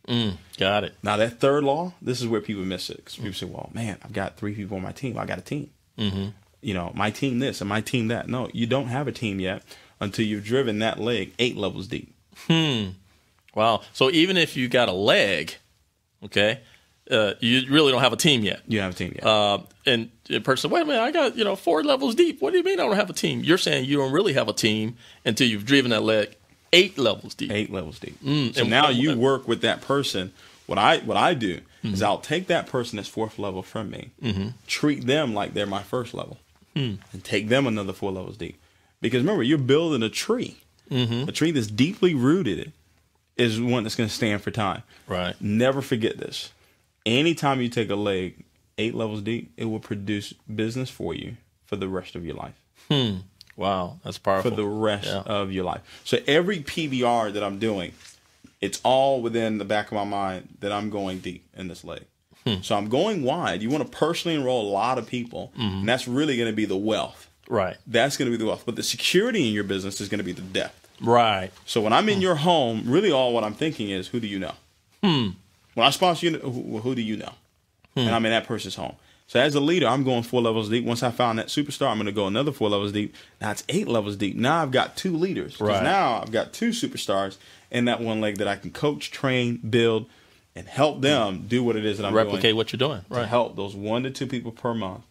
Got it. Now that third law, this is where people miss it, because people say, well, man, I've got 3 people on my team. I got a team. My team this and my team that. No, you don't have a team yet until you've driven that leg 8 levels deep. Wow. So even if you got a leg, okay, you really don't have a team yet. You don't have a team yet. And the person, wait a minute, I got 4 levels deep. What do you mean I don't have a team? You're saying you don't really have a team until you've driven that leg 8 levels deep. 8 levels deep. So now you work with that person. What I do is I'll take that person that's 4th level from me, treat them like they're my 1st level, and take them another 4 levels deep. Because remember, you're building a tree. A tree that's deeply rooted is one that's going to stand for time. Right. Never forget this. Anytime you take a leg 8 levels deep, it will produce business for you for the rest of your life. Wow, that's powerful. For the rest of your life. So every PBR that I'm doing, it's all within the back of my mind that I'm going deep in this leg. So I'm going wide. You want to personally enroll a lot of people, and that's really going to be the wealth. Right. That's going to be the wealth. But the security in your business is going to be the depth. Right. So when I'm in your home, really all what I'm thinking is, who do you know? When I sponsor you, who do you know? And I'm in that person's home. So as a leader, I'm going 4 levels deep. Once I found that superstar, I'm going to go another 4 levels deep. Now it's 8 levels deep. Now I've got 2 leaders. Because now I've got 2 superstars in that one leg that I can coach, train, build, and help them do what it is that I'm replicate doing. What you're doing. To help those 1 to 2 people per month,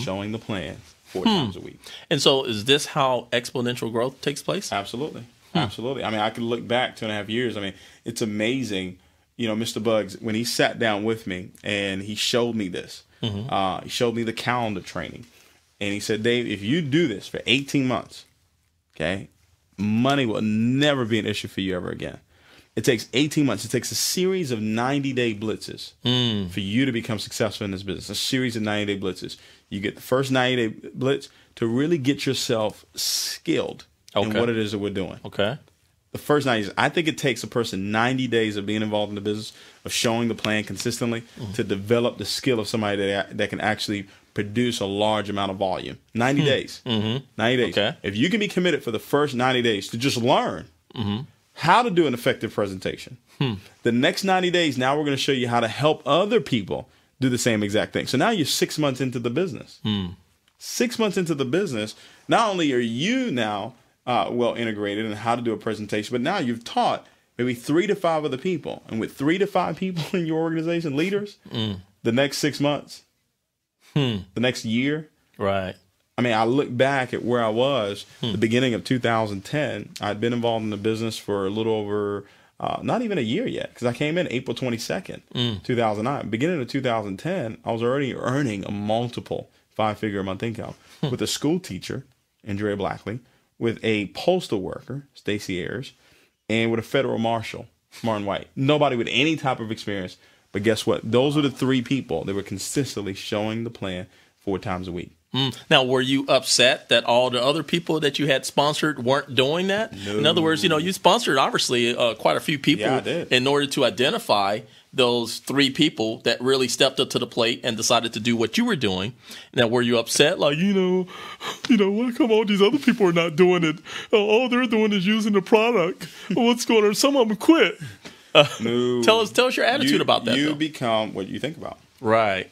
showing the plan 4 times a week. And so is this how exponential growth takes place? Absolutely. Absolutely. I mean, I can look back 2.5 years. I mean, it's amazing. Mr. Bugs, when he sat down with me and he showed me this, he showed me the calendar training. And he said, Dave, if you do this for 18 months, okay, money will never be an issue for you ever again. It takes 18 months. It takes a series of 90-day blitzes for you to become successful in this business, a series of 90-day blitzes. You get the first 90-day blitz to really get yourself skilled in what it is that we're doing. Okay. The first 90 days, I think it takes a person 90 days of being involved in the business, of showing the plan consistently, to develop the skill of somebody that can actually produce a large amount of volume. 90 days. 90 days. Okay. If you can be committed for the first 90 days to just learn how to do an effective presentation, the next 90 days, now we're going to show you how to help other people do the same exact thing. So now you're 6 months into the business. 6 months into the business, not only are you now well integrated in how to do a presentation, but now you've taught maybe 3 to 5 other people. And with 3 to 5 people in your organization, leaders, the next 6 months, the next year, right, I mean, I look back at where I was the beginning of 2010. I'd been involved in the business for a little over not even a year yet, because I came in April 22nd, 2009. Beginning of 2010, I was already earning a multiple 5-figure a month income with a school teacher, Andrea Blackley, with a postal worker, Stacey Ayers, and with a federal marshal, Martin White. Nobody with any type of experience. But guess what? Those were the 3 people that were consistently showing the plan 4 times a week. Now, were you upset that all the other people that you had sponsored weren't doing that? No. In other words, you sponsored obviously quite a few people Yeah, I did. in order to identify those 3 people that really stepped up to the plate and decided to do what you were doing. Now, were you upset? Like, how come all these other people are not doing it? All they're doing is using the product. What's going on? Some of them quit. No. Tell us your attitude about that. You become what you think about. Right.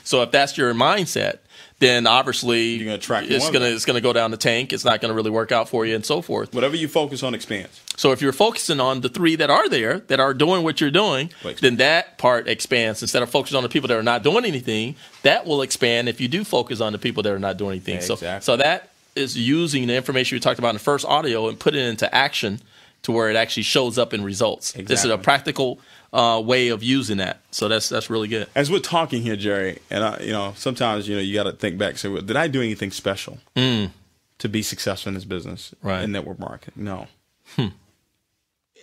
So if that's your mindset, then obviously You're gonna attract it's more of going to go down the tank. It's not going to really work out for you and so forth. Whatever you focus on expands. So if you're focusing on the 3 that are there, that are doing what you're doing, then that part expands. Instead of focusing on the people that are not doing anything, that will expand if you do focus on the people that are not doing anything. Yeah, exactly. So that is using the information we talked about in the first audio and putting it into action to where it actually shows up in results. Exactly. This is a practical way of using that. So that's really good. As we're talking here, Jerry, and sometimes you got to think back. Say, well, did I do anything special to be successful in this business in network marketing? No.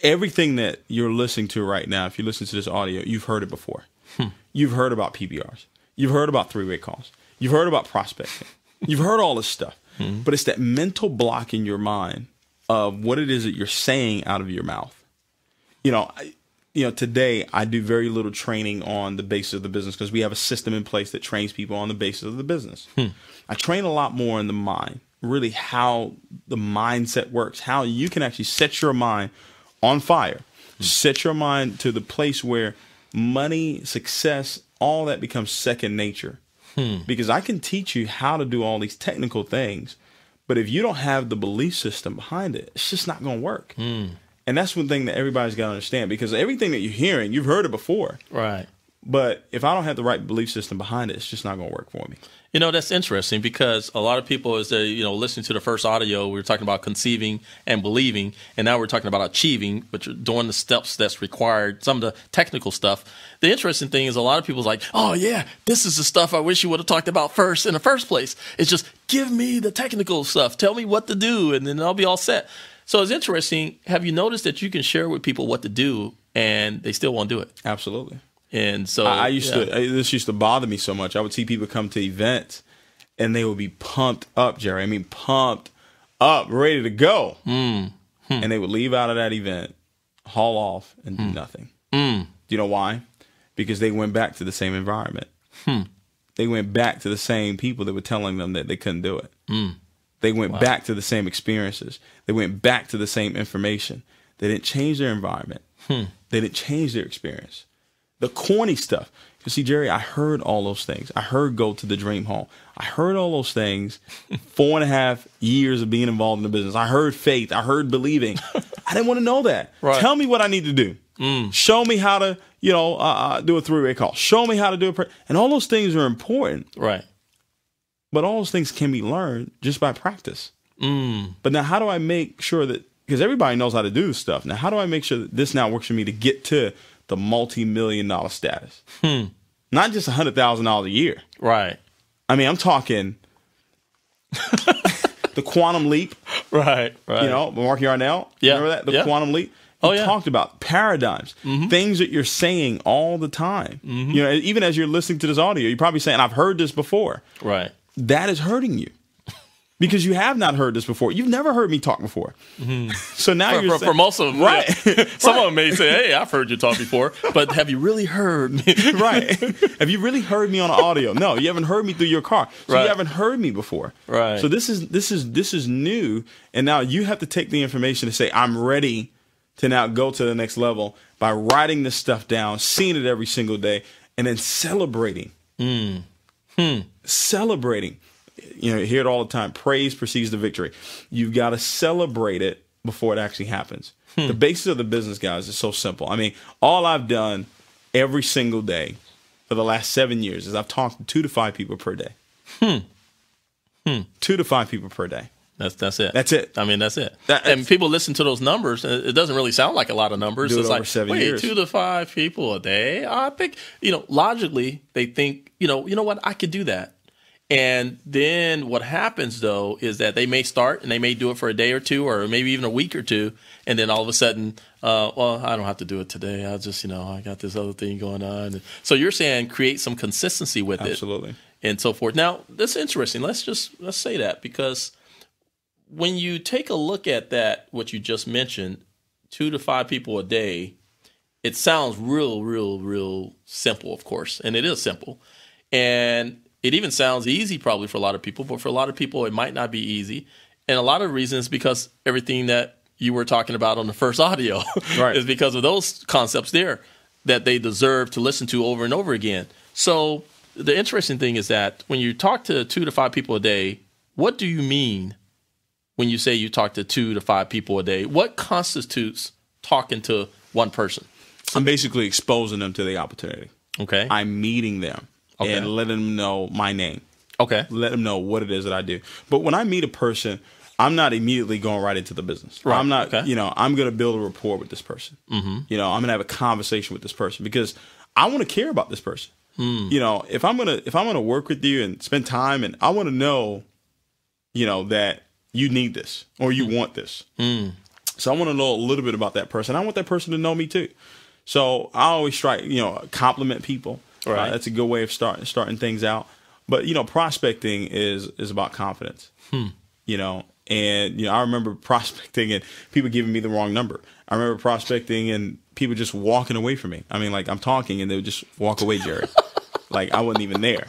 Everything that you're listening to right now, if you listen to this audio, you've heard it before. You've heard about PBRs. You've heard about 3-way calls. You've heard about prospecting. You've heard all this stuff. But it's that mental block in your mind of what it is that you're saying out of your mouth. Today I do very little training on the basis of the business because we have a system in place that trains people on the basis of the business. I train a lot more in the mind, really how the mindset works, how you can actually set your mind on fire, set your mind to the place where money, success, all that becomes second nature. Because I can teach you how to do all these technical things, but if you don't have the belief system behind it, it's just not going to work. And that's one thing that everybody's got to understand, because everything that you're hearing, you've heard it before. Right. But if I don't have the right belief system behind it, it's just not going to work for me. That's interesting because a lot of people, as they, listening to the first audio, we were talking about conceiving and believing, and now we're talking about achieving, but you're doing the steps that's required, some of the technical stuff. The interesting thing is a lot of people's like, oh, yeah, this is the stuff I wish you would have talked about first in the first place. It's just give me the technical stuff. Tell me what to do, and then I'll be all set. So it's interesting. Have you noticed that you can share with people what to do, and they still won't do it? Absolutely. And so this used to bother me so much. I would see people come to events and they would be pumped up, Jerry. I mean, pumped up, ready to go. And they would leave out of that event, haul off, and do nothing. Do you know why? Because they went back to the same environment. They went back to the same people that were telling them that they couldn't do it. They went back to the same experiences. They went back to the same information. They didn't change their environment. They didn't change their experience. The corny stuff. You see, Jerry, I heard all those things. I heard go to the dream home. I heard all those things 4.5 years of being involved in the business. I heard faith. I heard believing. I didn't want to know that. Right. Tell me what I need to do. Show me how to, do a 3-way call. Show me how to do it. And all those things are important. Right. But all those things can be learned just by practice. But now how do I make sure that, because everybody knows how to do this stuff. Now, how do I make sure that this now works for me to get to the multi-million-dollar status? Not just $100,000 a year. Right. I mean, I'm talking the quantum leap. Right. Mark Yarnell. Yeah. Remember that? The quantum leap. He talked about paradigms, things that you're saying all the time. Even as you're listening to this audio, you're probably saying, I've heard this before. Right. That is hurting you. Because you have not heard this before. You've never heard me talk before. So now you're saying, for most of them, right? Some of them may say, "Hey, I've heard you talk before," but have you really heard me? Right? Have you really heard me on audio? No, you haven't heard me through your car. So you haven't heard me before. Right. So this is new, and now you have to take the information and say, "I'm ready to now go to the next level" by writing this stuff down, seeing it every single day, and then celebrating. Celebrating. You hear it all the time. Praise precedes the victory. You've got to celebrate it before it actually happens. The basis of the business, guys, is so simple. I mean, all I've done every single day for the last 7 years is I've talked to 2 to 5 people per day. 2 to 5 people per day. That's it. That's it. I mean, that's it. And people listen to those numbers, and it doesn't really sound like a lot of numbers. Do it it's over like, 7 years. 2 to 5 people a day. I think, logically, they think, you know what, I could do that. And then what happens, though, is that they may start and they may do it for a day or two or maybe even a week or two. And then all of a sudden, well, I don't have to do it today. I just, I got this other thing going on. So you're saying create some consistency with it. Absolutely. And so forth. Now, that's interesting. Let's say that, because when you take a look at that, what you just mentioned, 2 to 5 people a day, it sounds real simple, of course. And it is simple. And it even sounds easy probably for a lot of people, but for a lot of people, it might not be easy. And a lot of reasons because everything that you were talking about on the first audio is because of those concepts there that they deserve to listen to over and over again. So the interesting thing is that when you talk to 2 to 5 people a day, what do you mean when you say you talk to 2 to 5 people a day? What constitutes talking to one person? I'm basically exposing them to the opportunity. Okay. I'm meeting them. Okay. And letting them know my name. Okay. Let them know what it is that I do. But when I meet a person, I'm not immediately going right into the business. Right. I'm not, I'm going to build a rapport with this person. Mm-hmm. I'm going to have a conversation with this person because I want to care about this person. If I'm going to work with you and spend time, and I want to know, that you need this or you want this. So I want to know a little bit about that person. I want that person to know me too. So I always try, compliment people. Right. That's a good way of starting things out. But, prospecting is about confidence, and, I remember prospecting and people giving me the wrong number. I remember prospecting and people just walking away from me. I mean, like I'm talking and they would just walk away, Jerry. Like I wasn't even there,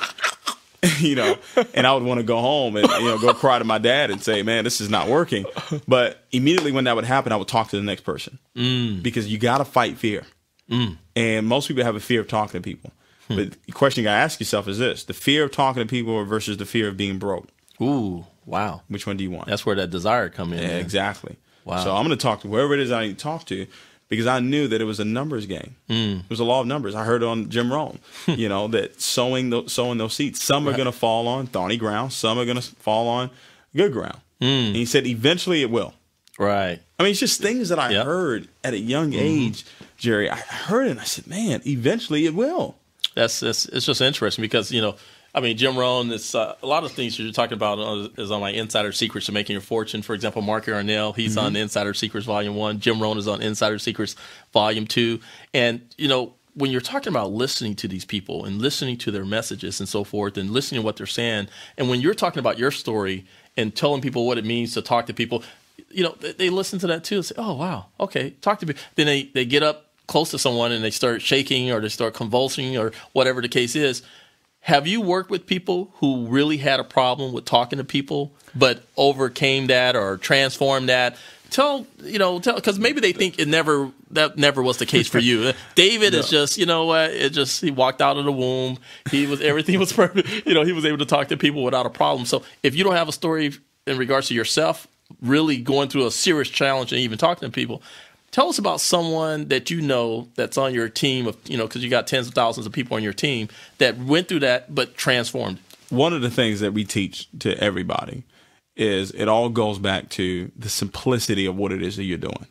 and I would want to go home and, go cry to my dad and say, man, this is not working. But immediately when that would happen, I would talk to the next person because you got to fight fear. And most people have a fear of talking to people. But the question you got to ask yourself is this: the fear of talking to people versus the fear of being broke. Ooh, wow. Which one do you want? That's where that desire comes in. Yeah, exactly. Wow. So I'm going to talk to whoever it is I need to talk to because I knew that it was a numbers game. It was a law of numbers. I heard it on Jim Rohn, that sowing those seeds. Some are going to fall on thorny ground. Some are going to fall on good ground. And he said eventually it will. Right. I mean, it's just things that I heard at a young age, Jerry. I heard it and I said, man, eventually it will. It's just interesting because, Jim Rohn, it's a lot of things you're talking about is on my Insider Secrets to Making Your Fortune. For example, Mark Arnell, he's on Insider Secrets Volume 1. Jim Rohn is on Insider Secrets Volume 2. And, when you're talking about listening to these people and listening to their messages and so forth and listening to what they're saying, and when you're talking about your story and telling people what it means to talk to people, they listen to that too and say, oh, wow, okay, talk to me. Then they get up close to someone and they start shaking or they start convulsing or whatever the case is. Have you worked with people who really had a problem with talking to people but overcame that or transformed that? Tell because maybe they think that never was the case for you. David is just, he walked out of the womb. Everything was perfect. He was able to talk to people without a problem. So if you don't have a story in regards to yourself really going through a serious challenge and even talking to people, tell us about someone that that's on your team of, because you got tens of thousands of people on your team that went through that but transformed. One of the things that we teach to everybody is it all goes back to the simplicity of what it is that you're doing.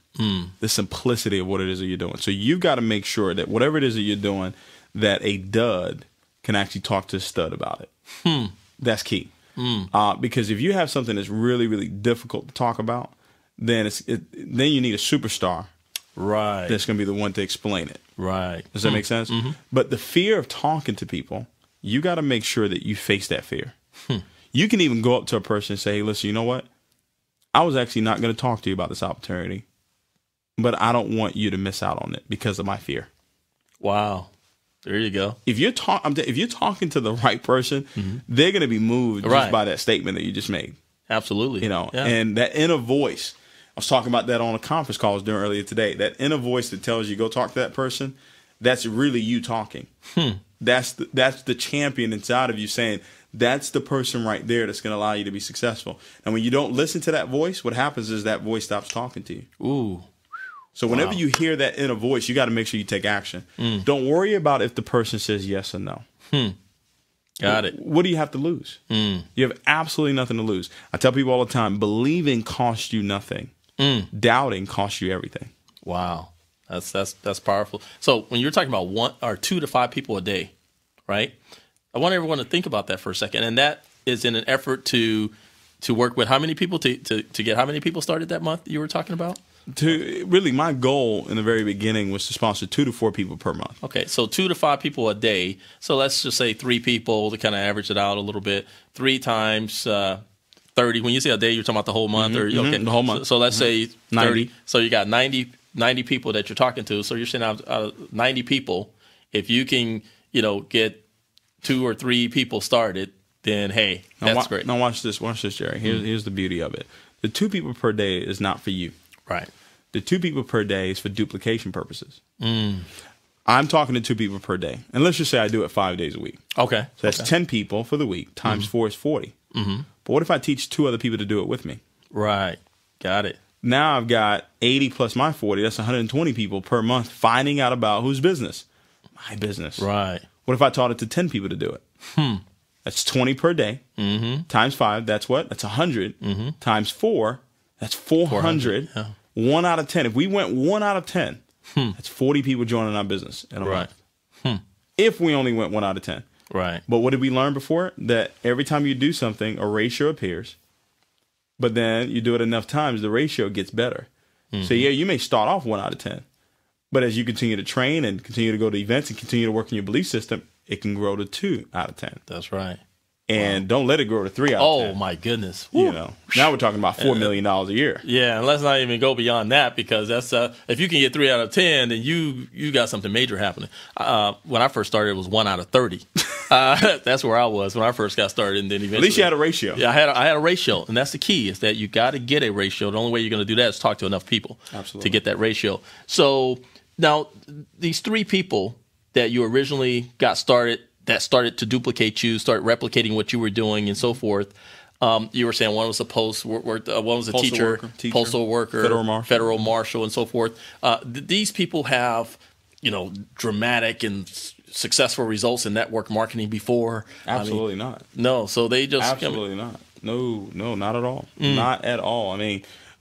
The simplicity of what it is that you're doing. So you've got to make sure that whatever it is that you're doing, that a dud can actually talk to a stud about it. That's key. Because if you have something that's really, really difficult to talk about, then then you need a superstar, right? That's going to be the one to explain it, right? Does that make sense? But the fear of talking to people, you got to make sure that you face that fear. You can even go up to a person and say, hey, listen, you know what? I was actually not going to talk to you about this opportunity, but I don't want you to miss out on it because of my fear. Wow. There you go. If you're talking to the right person, they're going to be moved just by that statement that you just made. Absolutely. And that inner voice. I was talking about that on a conference call I was doing earlier today. That inner voice that tells you go talk to that person, that's really you talking. That's the champion inside of you saying that's the person right there that's going to allow you to be successful. And when you don't listen to that voice, what happens is that voice stops talking to you. Ooh. So whenever you hear that inner voice, you got to make sure you take action. Don't worry about if the person says yes or no. Got it. What do you have to lose? You have absolutely nothing to lose. I tell people all the time, believing costs you nothing. Doubting costs you everything. Wow. That's powerful. So when you're talking about 1 or 2 to 5 people a day, right? I want everyone to think about that for a second. And that is in an effort to work with how many people to get how many people started that month you were talking about? Really, my goal in the very beginning was to sponsor 2 to 4 people per month. Okay, so 2 to 5 people a day. So let's just say 3 people to kind of average it out a little bit. 3 times 30. When you say a day, you're talking about the whole month, or okay, the whole month. So let's say 30. 90. So you got 90 people that you're talking to. So you're saying out of 90 people, if you can, get 2 or 3 people started, then hey, that's great. Now watch this, Jerry. Here's the beauty of it. The 2 people per day is not for you. Right. The 2 people per day is for duplication purposes. I'm talking to 2 people per day. And let's just say I do it 5 days a week. Okay. So that's 10 people for the week. Times 4 is 40. But what if I teach 2 other people to do it with me? Right. Got it. Now I've got 80 plus my 40. That's 120 people per month finding out about whose business? My business. Right. What if I taught it to 10 people to do it? That's 20 per day. Times 5, that's what? That's 100. Times 4, that's 400. Yeah. 1 out of 10. If we went 1 out of 10, that's 40 people joining our business in a month. If we only went 1 out of 10. Right. But what did we learn before? That every time you do something, a ratio appears. But then you do it enough times, the ratio gets better. So yeah, you may start off 1 out of 10. But as you continue to train and continue to go to events and continue to work in your belief system, it can grow to 2 out of 10. That's right. And don't let it grow to 3 out of 10. Oh, my goodness. Now we're talking about $4 million a year. Yeah, and let's not even go beyond that, because that's if you can get 3 out of 10, then you got something major happening. When I first started, it was 1 out of 30. That's where I was when I first got started, and then eventually. At least you had a ratio. Yeah, I had a ratio, and that's the key, is that you got to get a ratio. The only way you're going to do that is talk to enough people to get that ratio. So now these 3 people that you originally got started, that started to duplicate you, start replicating what you were doing, and so forth. You were saying one was a one was a teacher, postal worker, federal marshal, and so forth. These people have, dramatic and successful results in network marketing before. Absolutely not. No, so they just absolutely not. No, not at all. Not at all.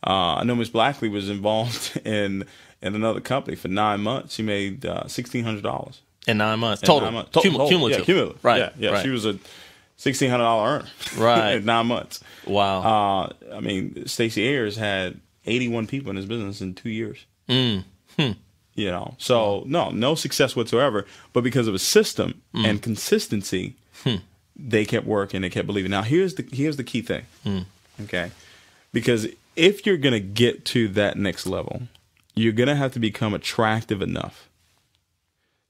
I know Ms. Blackley was involved in another company for 9 months. She made $1,600. In 9 months. Total. Cumulative. Yeah, cumulative. Right. Yeah. Right. She was a $1,600 earner. Right. In 9 months. Wow. Stacey Ayers had 81 people in his business in 2 years. So no success whatsoever. But because of a system and consistency, they kept working and kept believing. Now, here's the key thing. Okay. Because if you're going to get to that next level, you're going to have to become attractive enough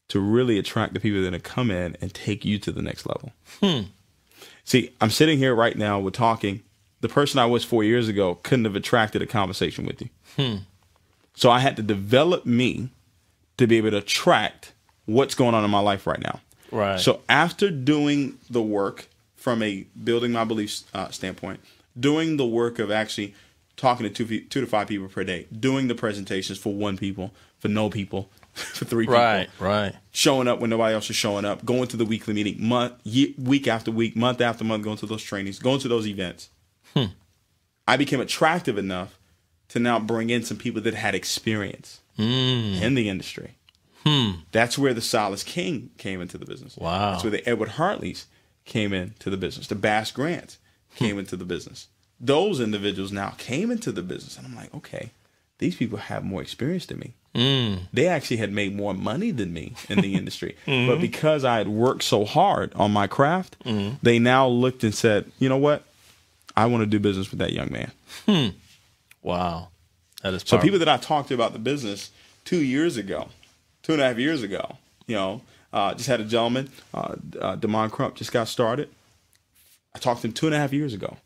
to really attract the people that are going to come in and take you to the next level. See, I'm sitting here right now, we're talking. The person I was 4 years ago couldn't have attracted a conversation with you. So I had to develop me to be able to attract what's going on in my life right now. Right. So after doing the work from a building my beliefs standpoint, doing the work of actually talking to 2 to 5 people per day, doing the presentations for 1 people, for no people, for 3 people. Right. Showing up when nobody else is showing up, going to the weekly meeting, week after week, month after month, going to those trainings, going to those events. I became attractive enough to now bring in some people that had experience in the industry. That's where the Silas King came into the business. Wow. That's where the Edward Hartleys came into the business. The Bass Grants came into the business. Those individuals now came into the business. And I'm like, okay, these people have more experience than me. They actually had made more money than me in the industry. But because I had worked so hard on my craft, they now looked and said, you know what? I want to do business with that young man. Wow. That is powerful. So people that I talked to about the business 2 years ago, 2.5 years ago, just had a gentleman, Damon Crump, just got started. I talked to him 2.5 years ago.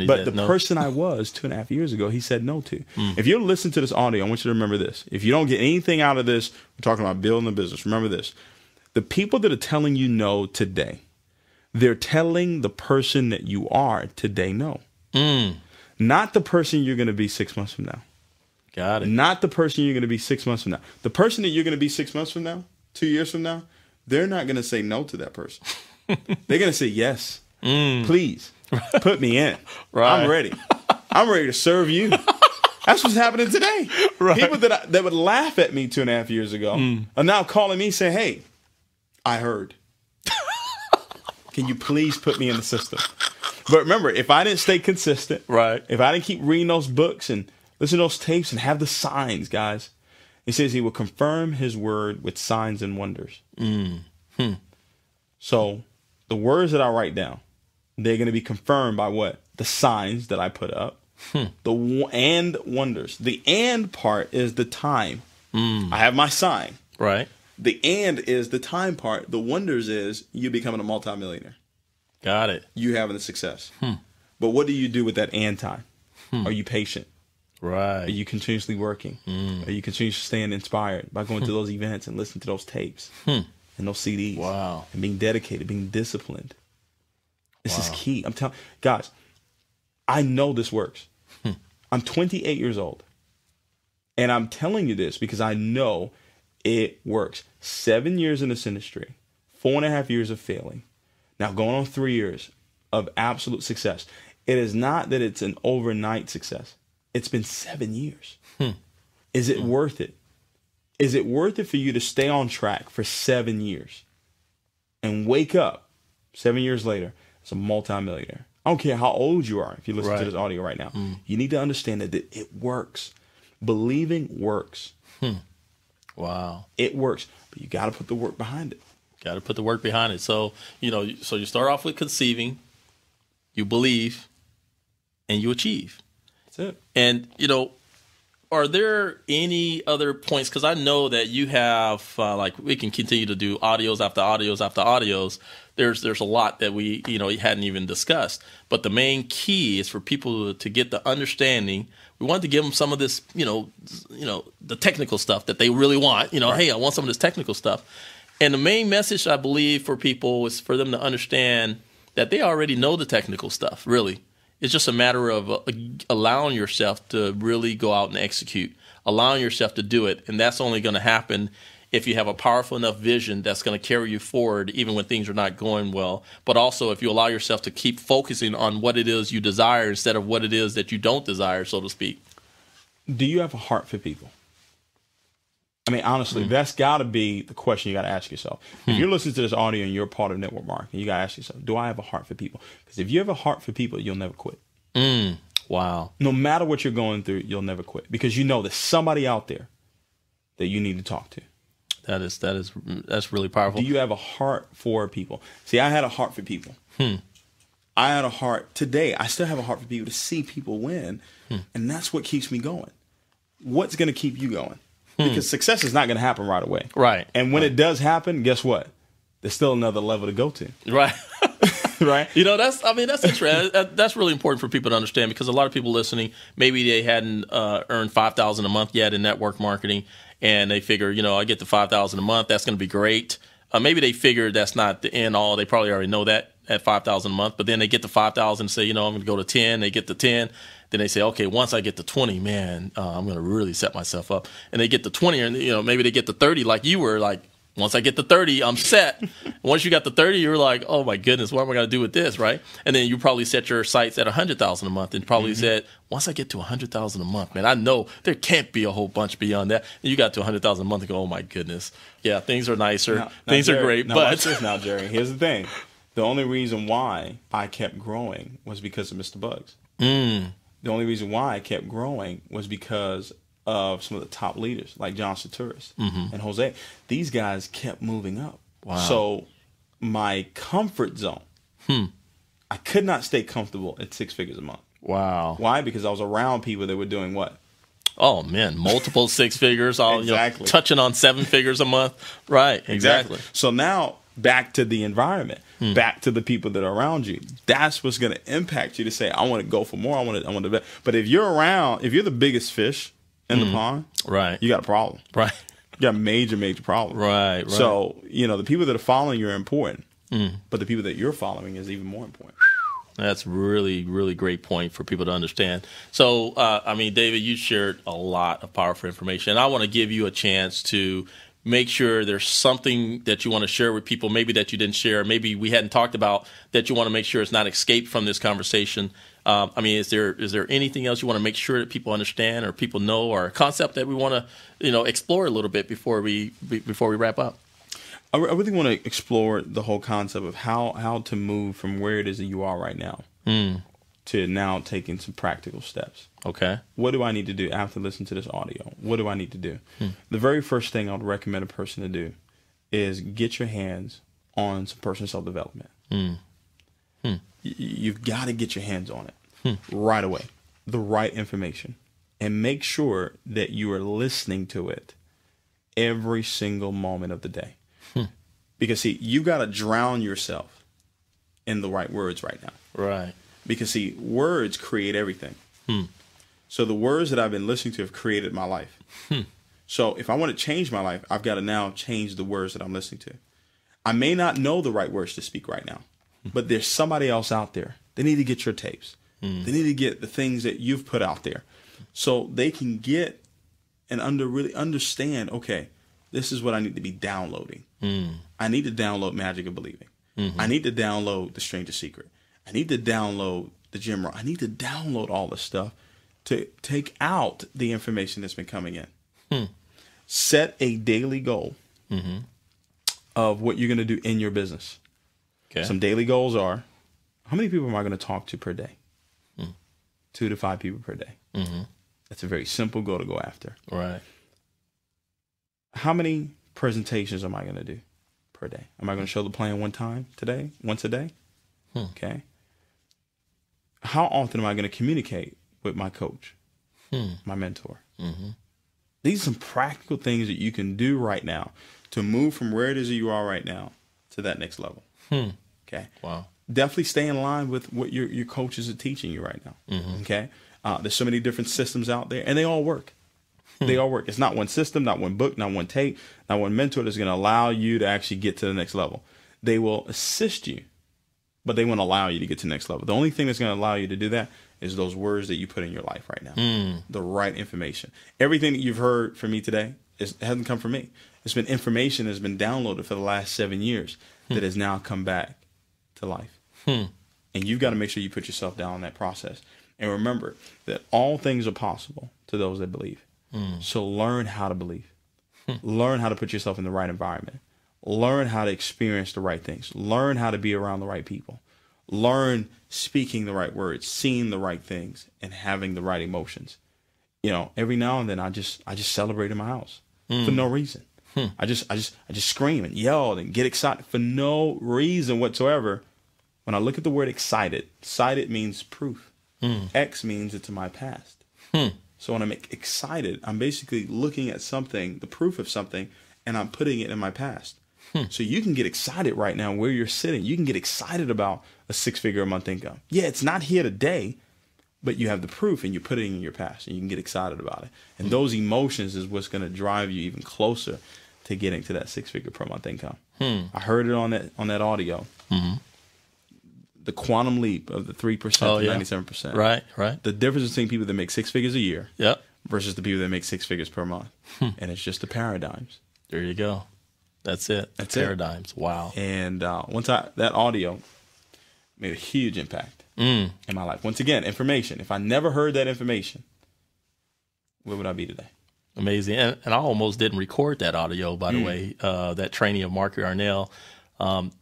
But the person I was 2.5 years ago, he said no to. If you're listening to this audio, I want you to remember this. If you don't get anything out of this, we're talking about building a business. Remember this. The people that are telling you no today, they're telling the person that you are today no. Not the person you're going to be 6 months from now. Got it. Not the person you're going to be 6 months from now. The person that you're going to be 6 months from now, 2 years from now, they're not going to say no to that person. They're going to say, yes, please put me in. Right. I'm ready. I'm ready to serve you. That's what's happening today. Right. People that would laugh at me 2.5 years ago are now calling me saying, hey, I heard. Can you please put me in the system? But remember, if I didn't stay consistent, Right. if I didn't keep reading those books and listen to those tapes and have the signs, guys, he says he will confirm his word with signs and wonders. So the words that I write down, they're going to be confirmed by what? The signs that I put up. And wonders. The and part is the time. I have my sign. Right. The and is the time part. The wonders is you becoming a multimillionaire. Got it. You having the success. But what do you do with that and time? Are you patient? Right. Are you continuously working? Are you continuously staying inspired by going to those events and listening to those tapes and those CDs? Wow. And being dedicated, being disciplined. This is key. I'm telling guys, I know this works. I'm 28 years old. And I'm telling you this because I know it works. 7 years in this industry, 4.5 years of failing. Now going on 3 years of absolute success. It is not that it's an overnight success. It's been 7 years. Is it worth it? Is it worth it for you to stay on track for 7 years and wake up 7 years later as a multimillionaire? I don't care how old you are if you listen to this audio right now. You need to understand that it works. Believing works. Wow. It works. But you got to put the work behind it. Got to put the work behind it. So, so you start off with conceiving, you believe, and you achieve. That's it. And, are there any other points? Because I know that you have, we can continue to do audios after audios after audios. There's a lot that we, hadn't even discussed. But the main key is for people to get the understanding. We wanted to give them some of this, the technical stuff that they really want. Hey, I want some of this technical stuff. And the main message, I believe, for people is for them to understand that they already know the technical stuff, really. It's just a matter of allowing yourself to really go out and execute, allowing yourself to do it. And that's only going to happen if you have a powerful enough vision that's going to carry you forward even when things are not going well. But also if you allow yourself to keep focusing on what it is you desire instead of what it is that you don't desire, so to speak. Do you have a heart for people? I mean, honestly, that's got to be the question you got to ask yourself. If you're listening to this audio and you're part of network marketing, you got to ask yourself, do I have a heart for people? Because if you have a heart for people, you'll never quit. Wow. No matter what you're going through, you'll never quit because you know there's somebody out there that you need to talk to. That's really powerful. Do you have a heart for people? See, I had a heart for people. I had a heart today. I still have a heart for people to see people win. And that's what keeps me going. What's going to keep you going? Because success is not going to happen right away. Right. And when it does happen, guess what? There's still another level to go to. Right. Right. That's interesting. That's really important for people to understand because a lot of people listening, maybe they hadn't earned $5,000 a month yet in network marketing, and they figure, I get the $5,000 a month, that's going to be great. Maybe they figure that's not the end all. They probably already know that at $5,000 a month, but then they get to 5,000 and say, I'm going to go to 10. They get to 10. Then they say, okay, once I get to 20, man, I'm going to really set myself up. And they get to 20, and maybe they get to 30, like you were, like, once I get to 30, I'm set. Once you got to 30, you're like, oh my goodness, what am I going to do with this, right? And then you probably set your sights at 100,000 a month, and probably said, once I get to 100,000 a month, man, I know there can't be a whole bunch beyond that. And you got to 100,000 a month and go, oh my goodness, yeah, things are nicer, things are great, but watch this now, Jerry. Here's the thing: the only reason why I kept growing was because of Mr. Bugs. The only reason why I kept growing was because of some of the top leaders like John Saturis and Jose. These guys kept moving up. Wow. So my comfort zone, I could not stay comfortable at 6 figures a month. Wow. Why? Because I was around people that were doing what? Oh, man, multiple 6 figures, all exactly. Touching on 7 figures a month. Right, exactly. So now back to the environment, back to the people that are around you. That's what's going to impact you to say, I want to go for more. I want to. But if you're around, if you're the biggest fish in the pond, right, you got a problem. Right. You got a major problem. Right. So, the people that are following you are important, but the people that you're following is even more important. That's really, really great point for people to understand. So, David, you shared a lot of powerful information. I want to give you a chance to make sure there's something that you want to share with people, maybe that you didn't share, maybe we hadn't talked about, that you want to make sure it's not escaped from this conversation. I mean, is there anything else you want to make sure that people understand or people know, or a concept that we want to, explore a little bit before we wrap up? I really want to explore the whole concept of how to move from where it is that you are right now to now taking some practical steps. Okay. What do I need to do after listening to this audio? What do I need to do? The very first thing I would recommend a person to do is get your hands on some personal self-development. You've got to get your hands on it right away, the right information, and make sure that you are listening to it every single moment of the day. Because, see, you got to drown yourself in the right words right now. Right. Because, see, words create everything. So the words that I've been listening to have created my life. So if I want to change my life, I've got to now change the words that I'm listening to. I may not know the right words to speak right now, but there's somebody else out there. They need to get your tapes. They need to get the things that you've put out there so they can get and really understand, okay, this is what I need to be downloading. I need to download Magic of Believing. I need to download The Stranger's Secret. I need to download the Jim Rohn. I need to download all this stuff to take out the information that's been coming in. Set a daily goal of what you're going to do in your business. Okay. Some daily goals are, how many people am I going to talk to per day? 2 to 5 people per day. That's a very simple goal to go after. Right. How many presentations am I going to do per day? Am I going to show the plan once a day? Okay. How often am I going to communicate with my coach, my mentor? These are some practical things that you can do right now to move from where it is that you are right now to that next level. Okay. Wow. Definitely stay in line with what your coaches are teaching you right now. Okay. There's so many different systems out there, and they all work. They all work. It's not one system, not one book, not one tape, not one mentor that's going to allow you to actually get to the next level. They will assist you, but they won't allow you to get to the next level. The only thing that's going to allow you to do that is those words that you put in your life right now, the right information. Everything that you've heard from me today hasn't come from me. It's been information that's been downloaded for the last 7 years that has now come back to life. And you've got to make sure you put yourself down in that process. And remember that all things are possible to those that believe. So learn how to believe. Learn how to put yourself in the right environment. Learn how to experience the right things. Learn how to be around the right people. Learn speaking the right words, seeing the right things, and having the right emotions. Every now and then I just celebrate in my house for no reason. I just scream and yell and get excited for no reason whatsoever. When I look at the word excited means proof. X means it's in my past. So when I'm excited, I'm basically looking at something, the proof of something, and I'm putting it in my past. So you can get excited right now where you're sitting. You can get excited about a 6-figure a month income. Yeah, it's not here today, but you have the proof and you put it in your past and you can get excited about it. And those emotions is what's going to drive you even closer to getting to that 6-figure per month income. I heard it on that audio. The quantum leap of the 3% to 97%. Right. The difference between people that make 6 figures a year versus the people that make 6 figures per month. And it's just the paradigms. There you go. That's it. That's paradigms. It. Wow. And that audio made a huge impact in my life. Once again, information. If I never heard that information, where would I be today? Amazing. And I almost didn't record that audio, by the way, that training of Mark Yarnell.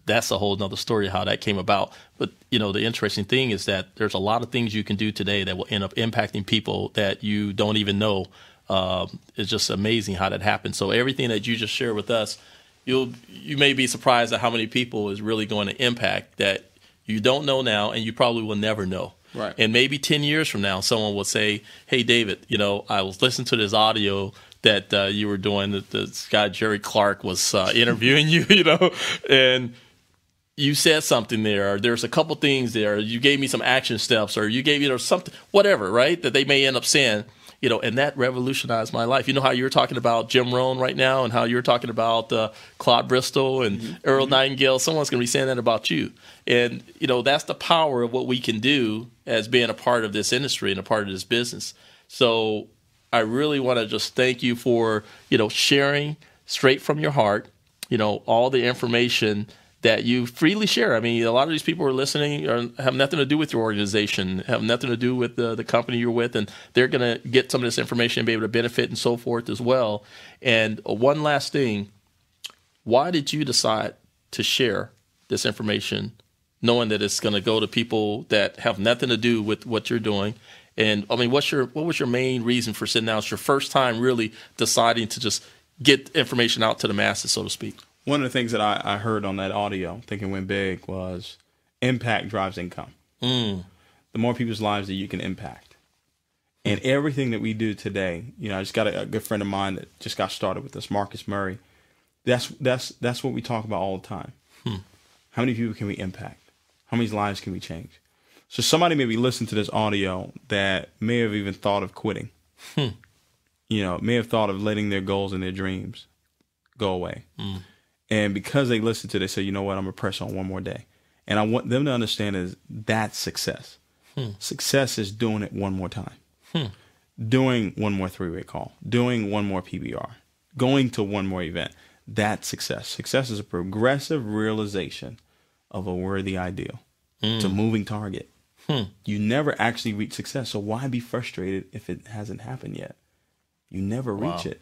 That's a whole nother story how that came about. But, the interesting thing is that there's a lot of things you can do today that will end up impacting people that you don't even know. It's just amazing how that happens. So everything that you just shared with us, you may be surprised at how many people is really going to impact that you don't know now and you probably will never know. Right. And maybe 10 years from now, someone will say, hey, David, I was listening to this audio that you were doing, that this guy Jerry Clark was interviewing you, and you said something there, or there's a couple things there, you gave me some action steps, or you gave something, whatever, right, that they may end up saying, and that revolutionized my life. You know how you're talking about Jim Rohn right now, and how you're talking about Claude Bristol and Earl Nightingale. Someone's going to be saying that about you. And, that's the power of what we can do as being a part of this industry and a part of this business. So I really want to just thank you for, sharing straight from your heart, all the information that you freely share. I mean, a lot of these people who are listening have nothing to do with your organization, have nothing to do with the company you're with, and they're going to get some of this information and be able to benefit and so forth as well. And one last thing, why did you decide to share this information knowing that it's going to go to people that have nothing to do with what you're doing? And I mean, what was your main reason for sitting down? It's your first time really deciding to just get information out to the masses, so to speak. One of the things that I heard on that audio, Thinking Win Big, was impact drives income. The more people's lives that you can impact. And everything that we do today, I just got a good friend of mine that just got started with this, Marcus Murray. That's what we talk about all the time. How many people can we impact? How many lives can we change? So somebody may be listening to this audio that may have even thought of quitting. May have thought of letting their goals and their dreams go away. And because they listen to it, they say, you know what, I'm going to press on one more day. And I want them to understand is that's success. Success is doing it one more time. Doing one more three-way call. Doing one more PBR. Going to one more event. That's success. Success is a progressive realization of a worthy ideal. It's a moving target. You never actually reach success, so why be frustrated if it hasn't happened yet? You never reach it.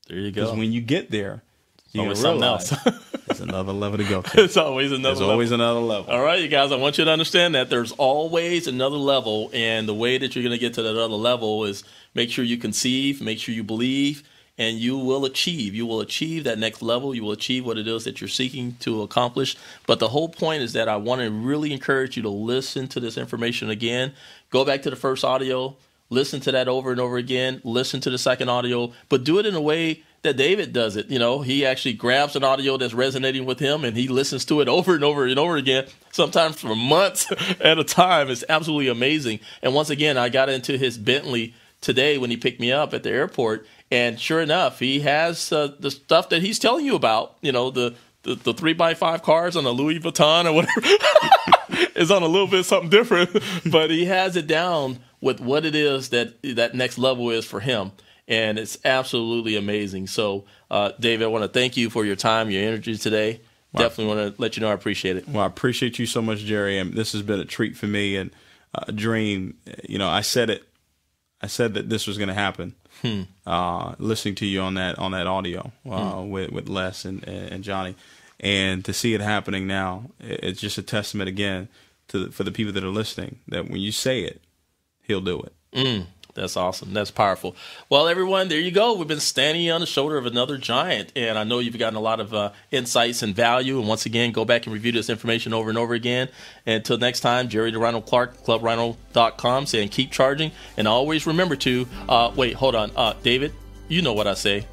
There you go. Because when you get there, you're always something else. There's another level to go to. It's always another level. There's always another level. All right, you guys, I want you to understand that there's always another level, and the way that you're going to get to that other level is make sure you conceive, make sure you believe, and you will achieve. You will achieve that next level. You will achieve what it is that you're seeking to accomplish. But the whole point is that I want to really encourage you to listen to this information again. Go back to the first audio. Listen to that over and over again. Listen to the second audio. But do it in a way that David does it. He actually grabs an audio that's resonating with him, and he listens to it over and over and over again, sometimes for months at a time. It's absolutely amazing. And once again, I got into his Bentley today when he picked me up at the airport. And sure enough, he has the stuff that he's telling you about, the 3x5 cars on a Louis Vuitton or whatever. It's on a little bit something different, but he has it down with what it is that next level is for him. And it's absolutely amazing. So, David, I want to thank you for your time, your energy today. Wow. Definitely want to let you know I appreciate it. Well, I appreciate you so much, Jerry. And this has been a treat for me and a dream. I said it. I said that this was going to happen. Listening to you on that audio with Les and Johnny, and to see it happening now, it's just a testament again for the people that are listening that when you say it, He'll do it. That's awesome. That's powerful. Well, everyone, there you go. We've been standing on the shoulder of another giant, and I know you've gotten a lot of insights and value. And once again, go back and review this information over and over again. And until next time, Jerry DeRhino Clark, ClubRhino.com, saying keep charging. And always remember to, wait, hold on. David, you know what I say.